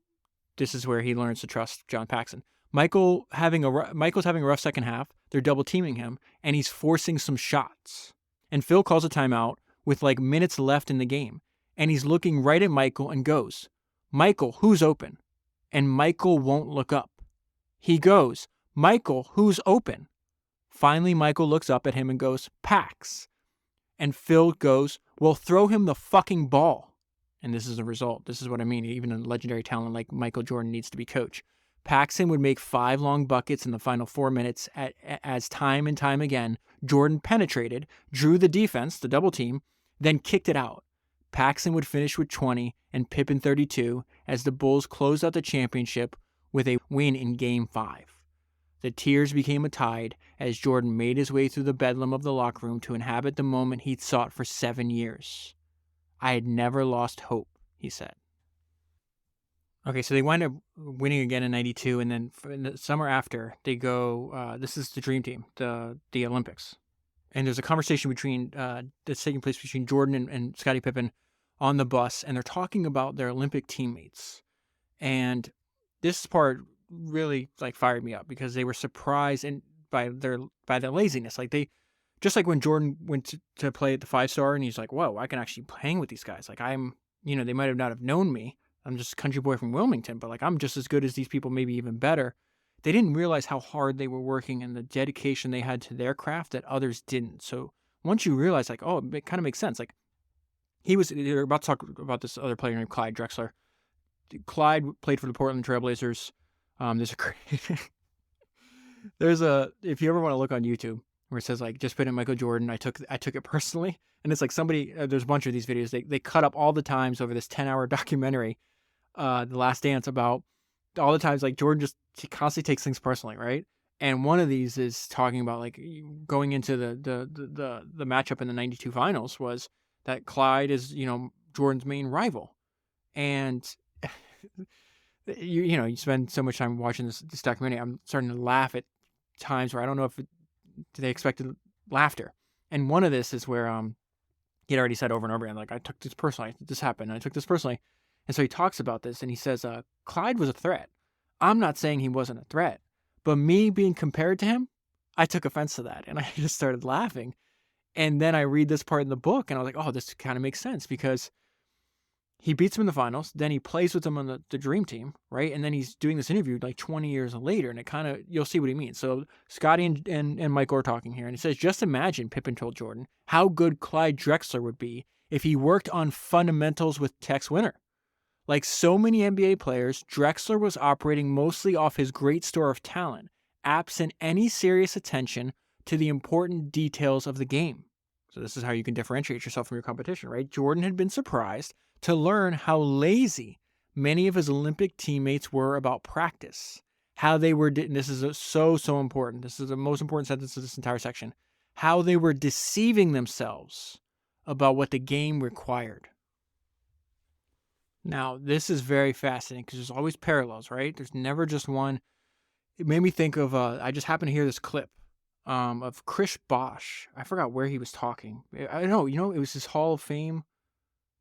this is where he learns to trust John Paxson. Michael's having a rough second half. They're double teaming him, and he's forcing some shots. And Phil calls a timeout with like minutes left in the game. And he's looking right at Michael and goes, "Michael, who's open?" And Michael won't look up. He goes, "Michael, who's open?" Finally, Michael looks up at him and goes, "Pax." And Phil goes, "Well, throw him the fucking ball." And this is the result. This is what I mean. Even a legendary talent like Michael Jordan needs to be coached. Paxson would make 5 long buckets in the final 4 minutes as time and time again, Jordan penetrated, drew the defense, the double team, then kicked it out. Paxson would finish with 20 and Pippen 32 as the Bulls closed out the championship with a win in Game 5. The tears became a tide as Jordan made his way through the bedlam of the locker room to inhabit the moment he'd sought for 7 years. "I had never lost hope," he said. Okay, so they wind up winning again in 92, and then in the summer after, they go, this is the Dream Team, the Olympics. And there's a conversation that's taking place between Jordan and Scottie Pippen on the bus, and they're talking about their Olympic teammates. And this part really fired me up because they were surprised by their laziness. Just like when Jordan went to play at the 5-star and he's like, "Whoa, I can actually hang with these guys. They might have not have known me. I'm just a country boy from Wilmington, but I'm just as good as these people, maybe even better." They didn't realize how hard they were working and the dedication they had to their craft that others didn't. So once you realize, it kind of makes sense. They're about to talk about this other player named Clyde Drexler. Clyde played for the Portland Trailblazers. If you ever want to look on YouTube where it says just put in Michael Jordan, I took it personally, and it's somebody, there's a bunch of these videos. They cut up all the times over this 10-hour documentary, The Last Dance, about all the times Jordan he constantly takes things personally, right? And one of these is talking about going into the matchup in the 92 finals was that Clyde is Jordan's main rival, and you spend so much time watching this documentary. I'm starting to laugh at times where I don't know if they expected laughter. And one of this is where he'd already said over and over again, I took this personally. This happened. I took this personally. And so he talks about this and he says, Clyde was a threat. I'm not saying he wasn't a threat, but me being compared to him, I took offense to that. And I just started laughing. And then I read this part in the book and I was like, oh, this kind of makes sense because he beats him in the finals. Then he plays with them on the Dream Team, right? And then he's doing this interview 20 years later, and it kind of, you'll see what he means. So Scottie and Michael are talking here, and he says, "Just imagine," Pippen told Jordan, "how good Clyde Drexler would be if he worked on fundamentals with Tex Winter. Like so many NBA players, Drexler was operating mostly off his great store of talent, absent any serious attention to the important details of the game." So this is how you can differentiate yourself from your competition, right? Jordan had been surprised to learn how lazy many of his Olympic teammates were about practice. How they were, and this is so important. This is the most important sentence of this entire section. How they were deceiving themselves about what the game required. Now, this is very fascinating because there's always parallels, right? There's never just one. It made me think of, I just happened to hear this clip of Chris Bosh. I forgot where he was talking. I don't know, it was his Hall of Fame.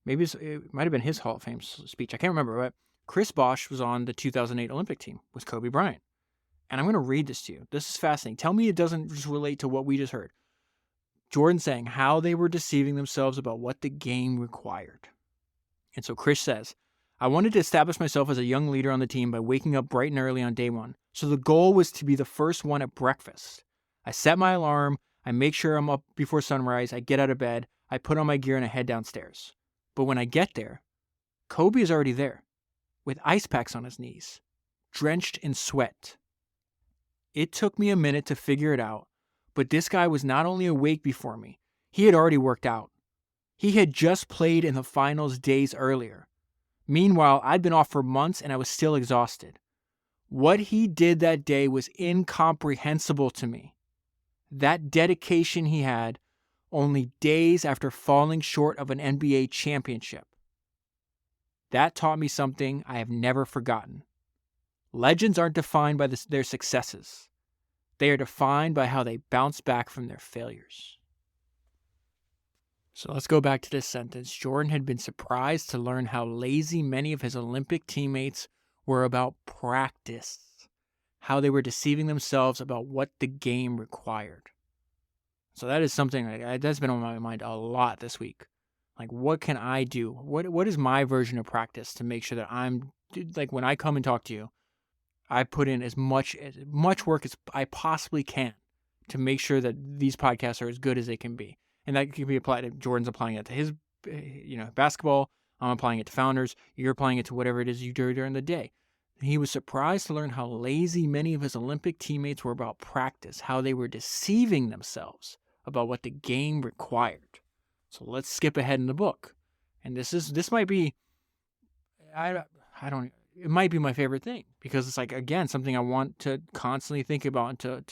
Maybe it might have been his Hall of Fame speech. I can't remember, but Chris Bosh was on the 2008 Olympic team with Kobe Bryant. And I'm going to read this to you. This is fascinating. Tell me it doesn't just relate to what we just heard. Jordan saying how they were deceiving themselves about what the game required. And so Chris says, "I wanted to establish myself as a young leader on the team by waking up bright and early on day one. So the goal was to be the first one at breakfast. I set my alarm. I make sure I'm up before sunrise. I get out of bed. I put on my gear and I head downstairs. But when I get there, Kobe is already there, with ice packs on his knees, drenched in sweat. It took me a minute to figure it out, but this guy was not only awake before me, he had already worked out. He had just played in the finals days earlier. Meanwhile, I'd been off for months and I was still exhausted. What he did that day was incomprehensible to me. That dedication he had only days after falling short of an NBA championship. That taught me something I have never forgotten. Legends aren't defined by their successes. They are defined by how they bounce back from their failures." So let's go back to this sentence. Jordan had been surprised to learn how lazy many of his Olympic teammates were about practice, how they were deceiving themselves about what the game required. So that is something that's been on my mind a lot this week. Like, what can I do? What is my version of practice to make sure that I'm, like, when I come and talk to you, I put in as much work as I possibly can to make sure that these podcasts are as good as they can be. And that can be applied to Jordan's applying it to his, basketball. I'm applying it to Founders. You're applying it to whatever it is you do during the day. He was surprised to learn how lazy many of his Olympic teammates were about practice, how they were deceiving themselves about what the game required. So let's skip ahead in the book. And this might be, it might be my favorite thing, because it's like, again, something I want to constantly think about and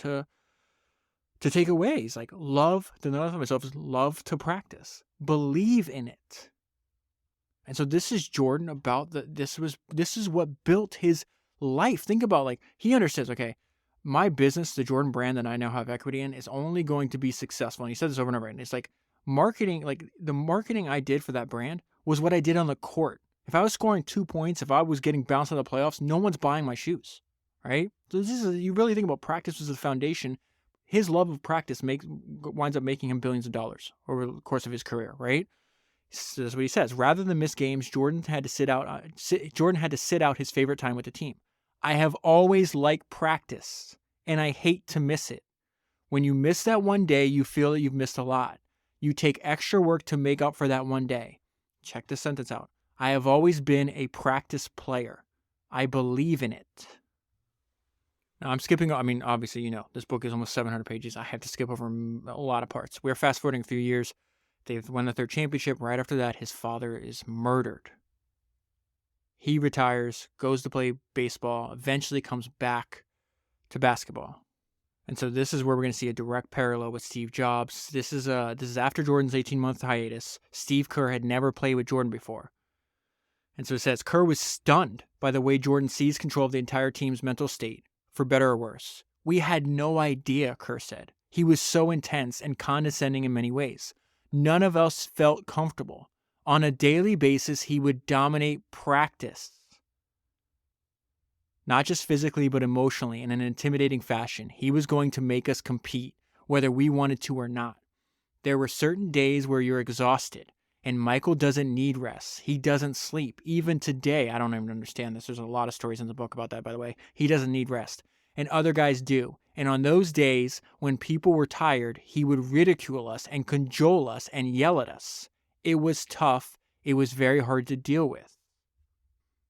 to take away. It's like, love to practice, believe in it. And so this is Jordan about this is what built his life. Think about, like, he understands, okay, my business, the Jordan brand that I now have equity in, is only going to be successful. And he said this over and over. And it's like marketing, like the marketing I did for that brand was what I did on the court. If I was scoring 2 points, if I was getting bounced out of the playoffs, no one's buying my shoes, right? So you really think about practice as the foundation. His love of practice winds up making him billions of dollars over the course of his career, right? So that's what he says. Rather than miss games, Jordan had to sit out his favorite time with the team. I have always liked practice, and I hate to miss it. When you miss that one day, you feel that you've missed a lot. You take extra work to make up for that one day. Check this sentence out. I have always been a practice player. I believe in it. Now, I'm skipping, obviously, this book is almost 700 pages. I have to skip over a lot of parts. We're fast forwarding a few years. They've won the third championship. Right after that, his father is murdered. He retires, goes to play baseball, eventually comes back to basketball. And so this is where we're going to see a direct parallel with Steve Jobs. This is after Jordan's 18-month hiatus. Steve Kerr had never played with Jordan before. And so it says, Kerr was stunned by the way Jordan seized control of the entire team's mental state, for better or worse. We had no idea, Kerr said. He was so intense and condescending in many ways. None of us felt comfortable. On a daily basis, he would dominate practice. Not just physically, but emotionally in an intimidating fashion. He was going to make us compete, whether we wanted to or not. There were certain days where you're exhausted, and Michael doesn't need rest. He doesn't sleep. Even today, I don't even understand this. There's a lot of stories in the book about that, by the way. He doesn't need rest. And other guys do. And on those days, when people were tired, he would ridicule us and cajole us and yell at us. It was tough. It was very hard to deal with.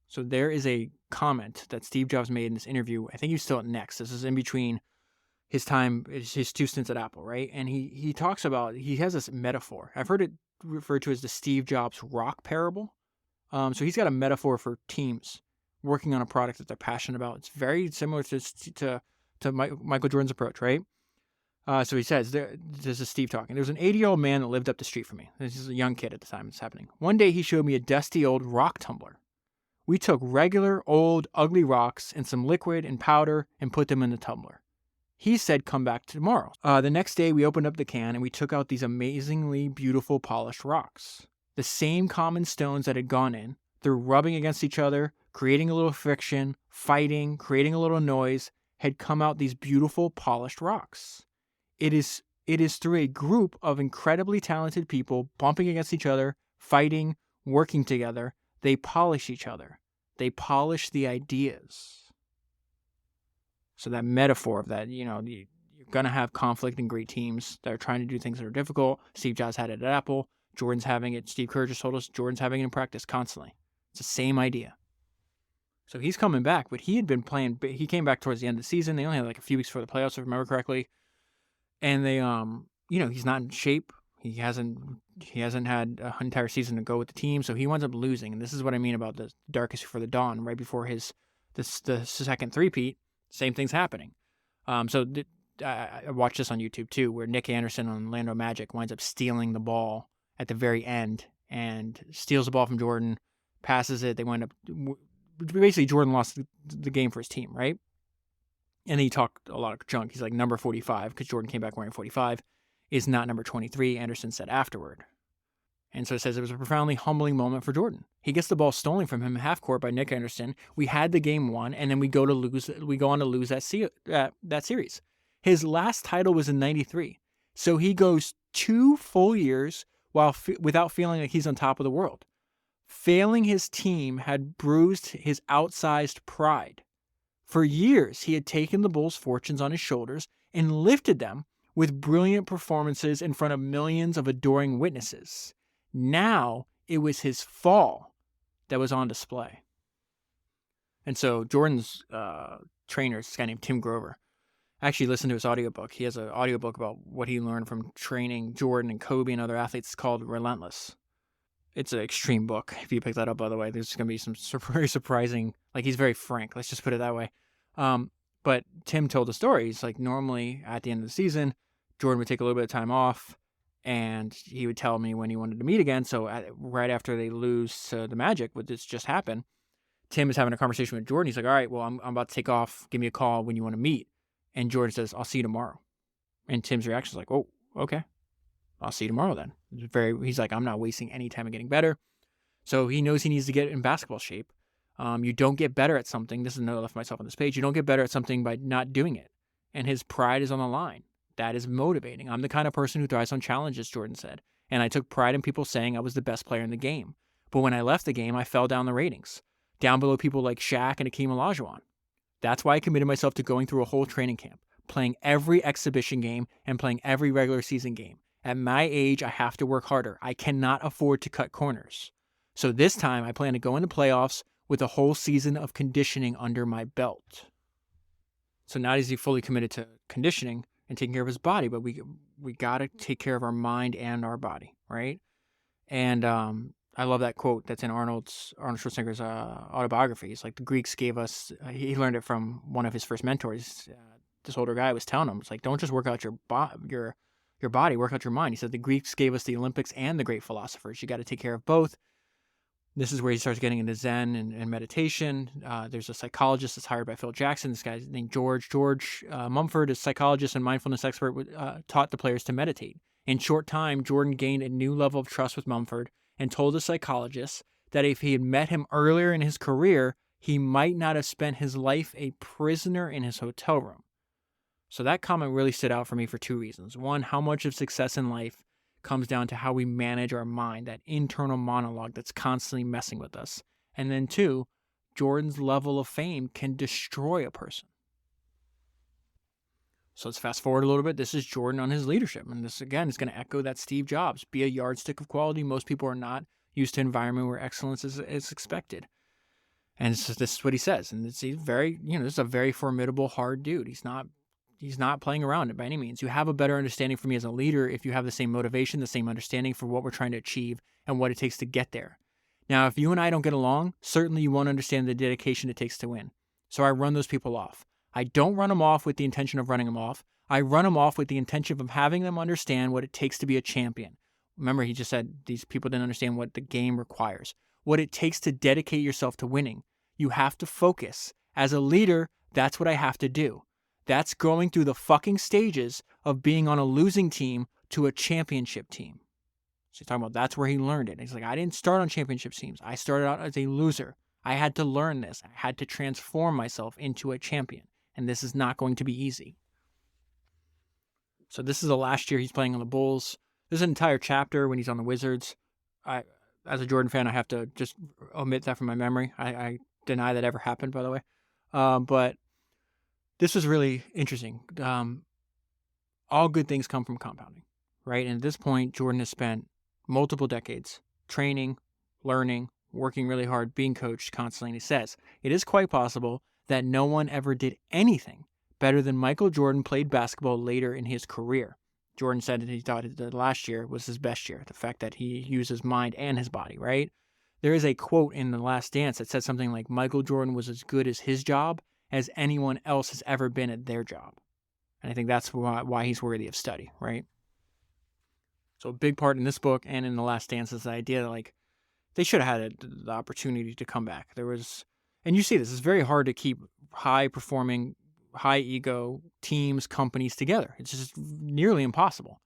So there is a comment that Steve Jobs made in this interview. I think he was still at Next. This is in between his 2 stints at Apple, right? And he talks about, he has this metaphor. I've heard it referred to as the Steve Jobs rock parable. So he's got a metaphor for teams working on a product that they're passionate about. It's very similar to Michael Jordan's approach, right? So he says, this is Steve talking. There was an 80-year-old man that lived up the street from me. This is a young kid at the time it's happening. One day he showed me a dusty old rock tumbler. We took regular, old, ugly rocks and some liquid and powder and put them in the tumbler. He said, come back tomorrow. The next day we opened up the can and we took out these amazingly beautiful polished rocks. The same common stones that had gone in, through rubbing against each other, creating a little friction, fighting, creating a little noise, had come out these beautiful polished rocks. It is through a group of incredibly talented people bumping against each other, fighting, working together. They polish each other. They polish the ideas. So that metaphor of that, you're going to have conflict in great teams that are trying to do things that are difficult. Steve Jobs had it at Apple. Jordan's having it. Steve Kerr just told us Jordan's having it in practice constantly. It's the same idea. So he's coming back, but he had been playing. He came back towards the end of the season. They only had like a few weeks before the playoffs, if I remember correctly. And they, he's not in shape. He hasn't had an entire season to go with the team, so he winds up losing. And this is what I mean about the darkest before the dawn. Right before the second three-peat, same thing's happening. I watched this on YouTube too, where Nick Anderson on Orlando Magic winds up stealing the ball at the very end and steals the ball from Jordan, passes it. They wind up basically Jordan lost the game for his team, right? And he talked a lot of junk. He's like, number 45, because Jordan came back wearing 45, is not number 23, Anderson said afterward. And so it says it was a profoundly humbling moment for Jordan. He gets the ball stolen from him half court by Nick Anderson. We had the game won, and then we go on to lose that series. His last title was in 93. So he goes 2 full years without feeling like he's on top of the world. Failing his team had bruised his outsized pride. For years, he had taken the Bulls' fortunes on his shoulders and lifted them with brilliant performances in front of millions of adoring witnesses. Now, it was his fall that was on display. And so Jordan's trainer is this guy named Tim Grover. I actually listened to his audiobook. He has an audiobook about what he learned from training Jordan and Kobe and other athletes called Relentless. It's an extreme book. If you pick that up, by the way, there's going to be some very surprising, like he's very frank. Let's just put it that way. But Tim told the story. He's like, normally at the end of the season, Jordan would take a little bit of time off and he would tell me when he wanted to meet again. So right after they lose to the Magic, what this just happened, Tim is having a conversation with Jordan. He's like, all right, well, I'm about to take off. Give me a call when you want to meet. And Jordan says, I'll see you tomorrow. And Tim's reaction is like, oh, okay. I'll see you tomorrow then. He's like, I'm not wasting any time in getting better. So he knows he needs to get in basketball shape. You don't get better at something. This is a note I left myself on this page. You don't get better at something by not doing it. And his pride is on the line. That is motivating. I'm the kind of person who thrives on challenges, Jordan said. And I took pride in people saying I was the best player in the game. But when I left the game, I fell down the ratings, down below people like Shaq and Akeem Olajuwon. That's why I committed myself to going through a whole training camp, playing every exhibition game and playing every regular season game. At my age, I have to work harder. I cannot afford to cut corners. So this time, I plan to go into playoffs with a whole season of conditioning under my belt. So not is he fully committed to conditioning and taking care of his body, but we got to take care of our mind and our body, right? And I love that quote that's in Arnold Schwarzenegger's autobiography. It's like the Greeks gave us, he learned it from one of his first mentors. This older guy was telling him, it's like, don't just work out your body, work out your mind. He said the Greeks gave us the Olympics and the great philosophers. You got to take care of both. This is where he starts getting into Zen and meditation. There's a psychologist that's hired by Phil Jackson. This guy's named George. George Mumford, a psychologist and mindfulness expert, taught the players to meditate. In short time, Jordan gained a new level of trust with Mumford and told the psychologist that if he had met him earlier in his career, he might not have spent his life a prisoner in his hotel room. So that comment really stood out for me for two reasons. One, how much of success in life comes down to how we manage our mind, that internal monologue that's constantly messing with us. And then two, Jordan's level of fame can destroy a person. So let's fast forward a little bit. This is Jordan on his leadership. And this, again, is going to echo that Steve Jobs. Be a yardstick of quality. Most people are not used to an environment where excellence is expected. And this is what he says. And he's very, this is a very formidable, hard dude. He's not playing around it by any means. You have a better understanding for me as a leader if you have the same motivation, the same understanding for what we're trying to achieve and what it takes to get there. Now, if you and I don't get along, certainly you won't understand the dedication it takes to win. So I run those people off. I don't run them off with the intention of running them off. I run them off with the intention of having them understand what it takes to be a champion. Remember, he just said these people didn't understand what the game requires, what it takes to dedicate yourself to winning. You have to focus. As a leader, that's what I have to do. That's going through the fucking stages of being on a losing team to a championship team. So he's talking about that's where he learned it. He's like, I didn't start on championship teams. I started out as a loser. I had to learn this. I had to transform myself into a champion. And this is not going to be easy. So this is the last year he's playing on the Bulls. There's an entire chapter when he's on the Wizards. As a Jordan fan, I have to just omit that from my memory. I deny that ever happened, by the way. But this was really interesting. All good things come from compounding, right? And at this point, Jordan has spent multiple decades training, learning, working really hard, being coached constantly. And he says, it is quite possible that no one ever did anything better than Michael Jordan played basketball later in his career. Jordan said that he thought that last year was his best year, the fact that he used his mind and his body, right? There is a quote in The Last Dance that said something like, Michael Jordan was as good as his job as anyone else has ever been at their job. And I think that's why he's worthy of study, right? So a big part in this book and in The Last Dance is the idea that, like, they should have had the opportunity to come back. And you see this, it's very hard to keep high-performing, high-ego teams, companies together. It's just nearly impossible.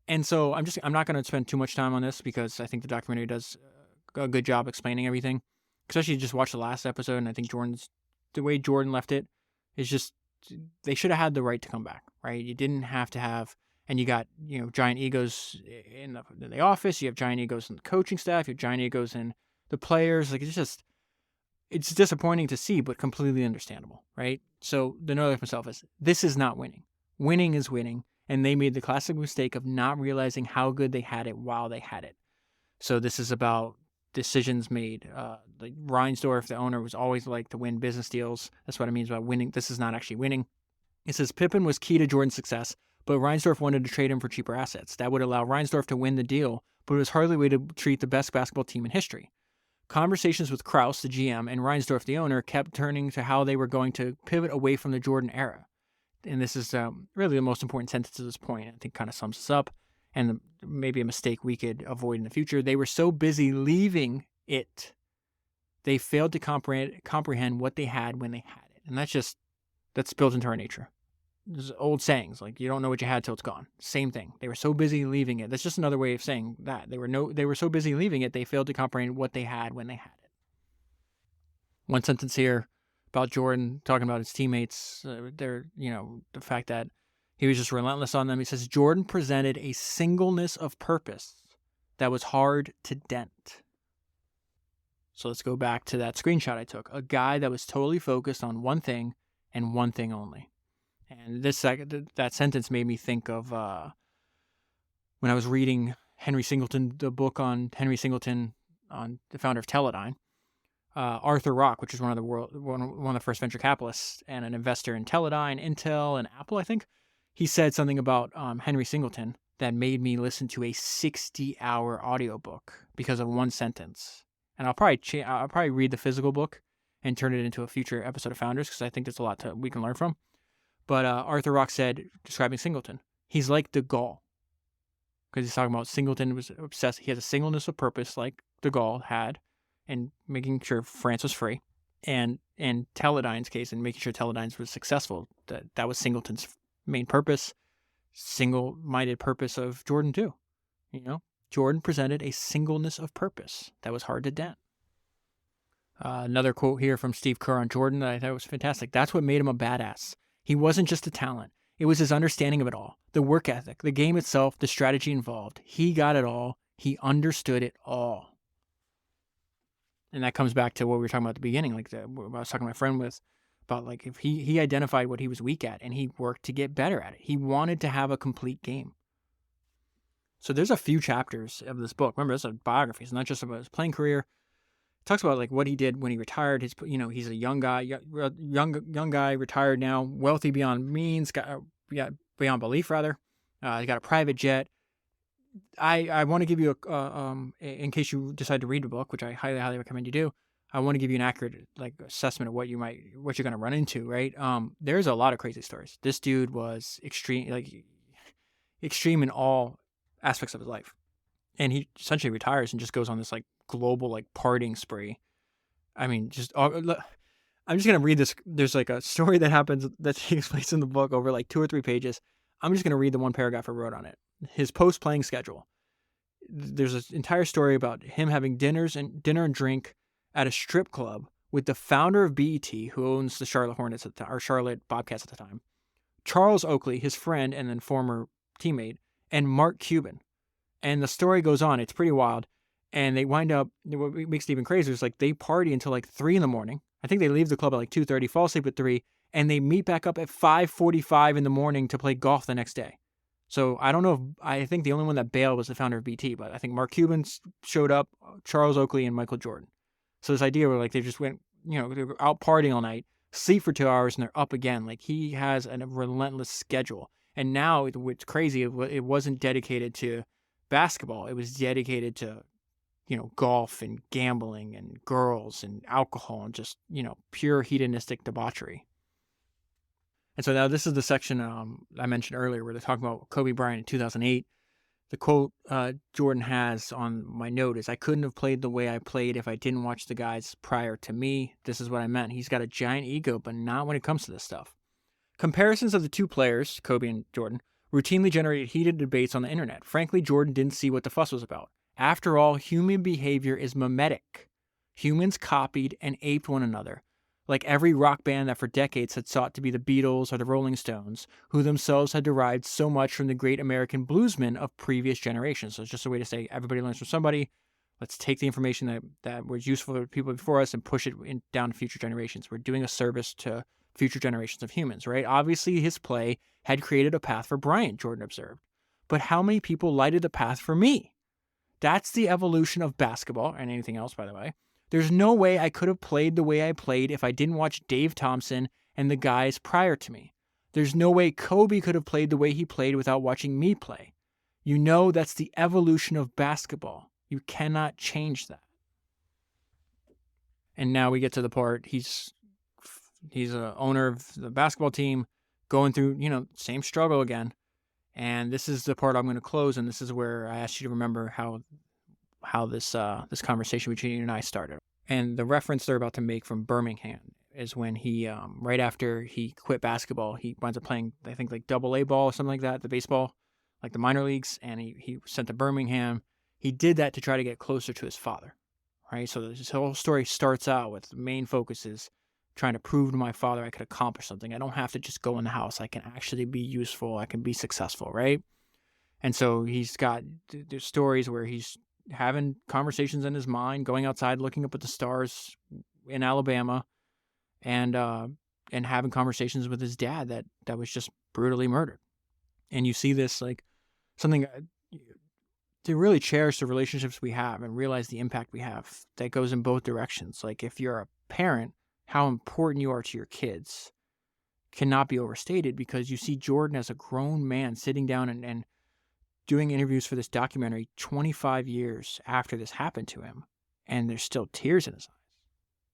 And so I'm not going to spend too much time on this because I think the documentary does a good job explaining everything. Especially just watch the last episode, and I think the way Jordan left it is just, they should have had the right to come back, right? You didn't have to have And you got, giant egos in the office. You have giant egos in the coaching staff. You have giant egos in the players. Like, it's disappointing to see, but completely understandable, right? So the note of myself is, this is not winning. Winning is winning. And they made the classic mistake of not realizing how good they had it while they had it. So this is about decisions made. Like Reinsdorf, the owner, was always like to win business deals. That's what it means by winning. This is not actually winning. It says Pippen was key to Jordan's success, but Reinsdorf wanted to trade him for cheaper assets. That would allow Reinsdorf to win the deal, but it was hardly a way to treat the best basketball team in history. Conversations with Krause, the GM, and Reinsdorf, the owner, kept turning to how they were going to pivot away from the Jordan era. And this is really the most important sentence to this point. I think kind of sums this up, and maybe a mistake we could avoid in the future. They were so busy leaving it, they failed to comprehend what they had when they had it. And that's built into our nature. There's old sayings, like you don't know what you had till it's gone. Same thing. They were so busy leaving it. That's just another way of saying that. They were so busy leaving it, they failed to comprehend what they had when they had it. One sentence here about Jordan talking about his teammates, the fact that he was just relentless on them. He says, Jordan presented a singleness of purpose that was hard to dent. So let's go back to that screenshot I took. A guy that was totally focused on one thing and one thing only. And that sentence made me think of when I was reading Henry Singleton, the book on Henry Singleton, on the founder of Teledyne. Arthur Rock, which is one of the first venture capitalists and an investor in Teledyne, Intel, and Apple, I think. He said something about Henry Singleton that made me listen to a 60-hour audiobook because of one sentence. And I'll probably read the physical book and turn it into a future episode of Founders, because I think there's a lot we can learn from. But Arthur Rock said, describing Singleton, he's like de Gaulle. Because he's talking about Singleton was obsessed. He has a singleness of purpose like de Gaulle had, and making sure France was free. And in Teledyne's case, and making sure Teledyne was successful, that was Singleton's main purpose, single-minded purpose of Jordan too. Jordan presented a singleness of purpose that was hard to dent. Another quote here from Steve Kerr on Jordan that I thought was fantastic. That's what made him a badass. He wasn't just a talent. It was his understanding of it all. The work ethic, the game itself, the strategy involved. He got it all. He understood it all. And that comes back to what we were talking about at the beginning, like what I was talking to my friend with, about like if he identified what he was weak at and he worked to get better at it. He wanted to have a complete game. So there's a few chapters of this book. Remember, it's a biography. It's not just about his playing career. It talks about like what he did when he retired. He's a young guy, retired now, wealthy beyond means, beyond belief rather. He got a private jet. I want to give you in case you decide to read the book, which I highly recommend you do. I want to give you an accurate assessment of what you're going to run into. Right? There's a lot of crazy stories. This dude was extreme in all aspects of his life, and he essentially retires and just goes on this global partying spree. I mean, I'm just gonna read this. There's a story that happens that takes place in the book over 2 or 3 pages. I'm just gonna read the one paragraph I wrote on it. His post-playing schedule. There's an entire story about him having dinner and drink at a strip club with the founder of BET, who owns the Charlotte Hornets or Charlotte Bobcats at the time, Charles Oakley, his friend and then former teammate, and Mark Cuban. And the story goes on. It's pretty wild. And they wind up, what makes it even crazier is they party until 3 in the morning. I think they leave the club at 2:30, fall asleep at 3, and they meet back up at 5:45 in the morning to play golf the next day. So I don't know I think the only one that bailed was the founder of BT, but I think Mark Cuban showed up, Charles Oakley, and Michael Jordan. So this idea where they just went, they were out partying all night, sleep for 2 hours, and they're up again. He has a relentless schedule. And now what's crazy, it wasn't dedicated to basketball. It was dedicated to golf and gambling and girls and alcohol and just, pure hedonistic debauchery. And so now this is the section I mentioned earlier where they're talking about Kobe Bryant in 2008. The quote Jordan has on my note is, "I couldn't have played the way I played if I didn't watch the guys prior to me. This is what I meant. He's got a giant ego, but not when it comes to this stuff." Comparisons of the two players, Kobe and Jordan, routinely generated heated debates on the internet. Frankly, Jordan didn't see what the fuss was about. After all, human behavior is mimetic. Humans copied and aped one another. like every rock band that for decades had sought to be the Beatles or the Rolling Stones, who themselves had derived so much from the great American bluesmen of previous generations. So it's just a way to say everybody learns from somebody. Let's take the information that was useful to people before us and push it down to future generations. We're doing a service to future generations of humans, right? Obviously, his play had created a path for Bryant, Jordan observed. But how many people lighted the path for me? That's the evolution of basketball, and anything else, by the way. There's no way I could have played the way I played if I didn't watch Dave Thompson and the guys prior to me. There's no way Kobe could have played the way he played without watching me play. You know, that's the evolution of basketball. You cannot change that. And now we get to the part he's an owner of the basketball team going through, same struggle again. And this is the part I'm going to close, and this is where I asked you to remember how this conversation between you and I started. And the reference they're about to make from Birmingham is when he, right after he quit basketball, he winds up playing, I think, like AA ball or something like that, the baseball, like the minor leagues, and he sent to Birmingham. He did that to try to get closer to his father, right? So this whole story starts out with the main focus is trying to prove to my father I could accomplish something. I don't have to just go in the house. I can actually be useful. I can be successful, right? And so he's got there's stories where he's having conversations in his mind, going outside, looking up at the stars in Alabama, and having conversations with his dad that was just brutally murdered. And you see this like something to really cherish the relationships we have and realize the impact we have that goes in both directions. Like if you're a parent, how important you are to your kids cannot be overstated, because you see Jordan as a grown man sitting down and doing interviews for this documentary 25 years after this happened to him, and there's still tears in his eyes.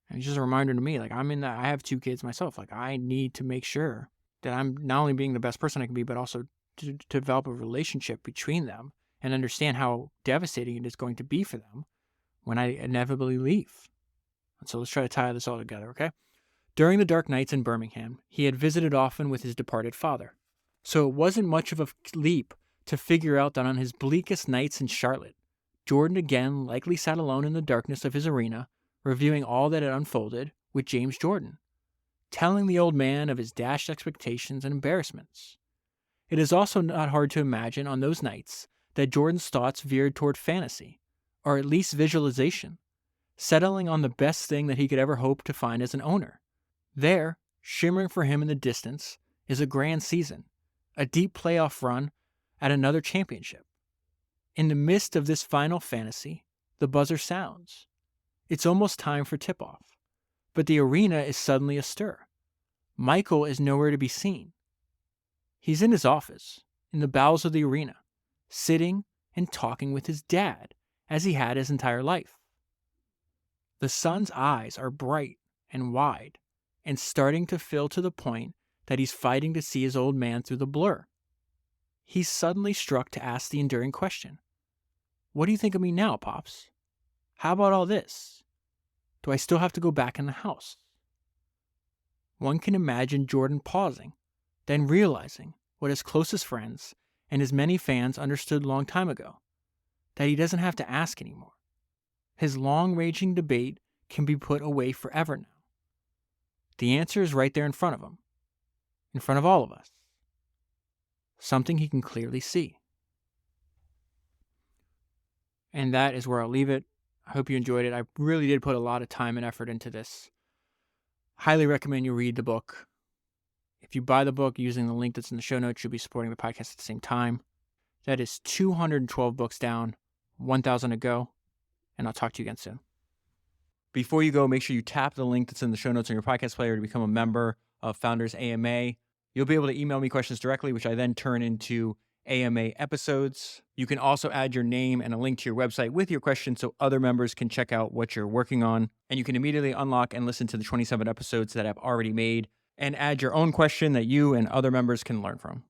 And it's just a reminder to me, like I have 2 kids myself. Like I need to make sure that I'm not only being the best person I can be, but also to develop a relationship between them and understand how devastating it is going to be for them when I inevitably leave. And so let's try to tie this all together, okay? During the dark nights in Birmingham, he had visited often with his departed father. So it wasn't much of a leap to figure out that on his bleakest nights in Charlotte, Jordan again likely sat alone in the darkness of his arena, reviewing all that had unfolded with James Jordan, telling the old man of his dashed expectations and embarrassments. It is also not hard to imagine on those nights that Jordan's thoughts veered toward fantasy, or at least visualization, settling on the best thing that he could ever hope to find as an owner. There, shimmering for him in the distance, is a grand season, a deep playoff run at another championship. In the midst of this final fantasy, the buzzer sounds. It's almost time for tip-off, but the arena is suddenly astir. Michael is nowhere to be seen. He's in his office, in the bowels of the arena, sitting and talking with his dad, as he had his entire life. The son's eyes are bright and wide, and starting to fill to the point that he's fighting to see his old man through the blur. He's suddenly struck to ask the enduring question. What do you think of me now, Pops? How about all this? Do I still have to go back in the house? One can imagine Jordan pausing, then realizing what his closest friends and his many fans understood long time ago, that he doesn't have to ask anymore. His long-raging debate can be put away forever now. The answer is right there in front of him, in front of all of us. Something he can clearly see. And that is where I'll leave it. I hope you enjoyed it. I really did put a lot of time and effort into this. Highly recommend you read the book. If you buy the book using the link that's in the show notes, you'll be supporting the podcast at the same time. That is 212 books down, 1,000 to go. And I'll talk to you again soon. Before you go, make sure you tap the link that's in the show notes on your podcast player to become a member of Founders AMA. You'll be able to email me questions directly, which I then turn into AMA episodes. You can also add your name and a link to your website with your question so other members can check out what you're working on. And you can immediately unlock and listen to the 27 episodes that I've already made and add your own question that you and other members can learn from.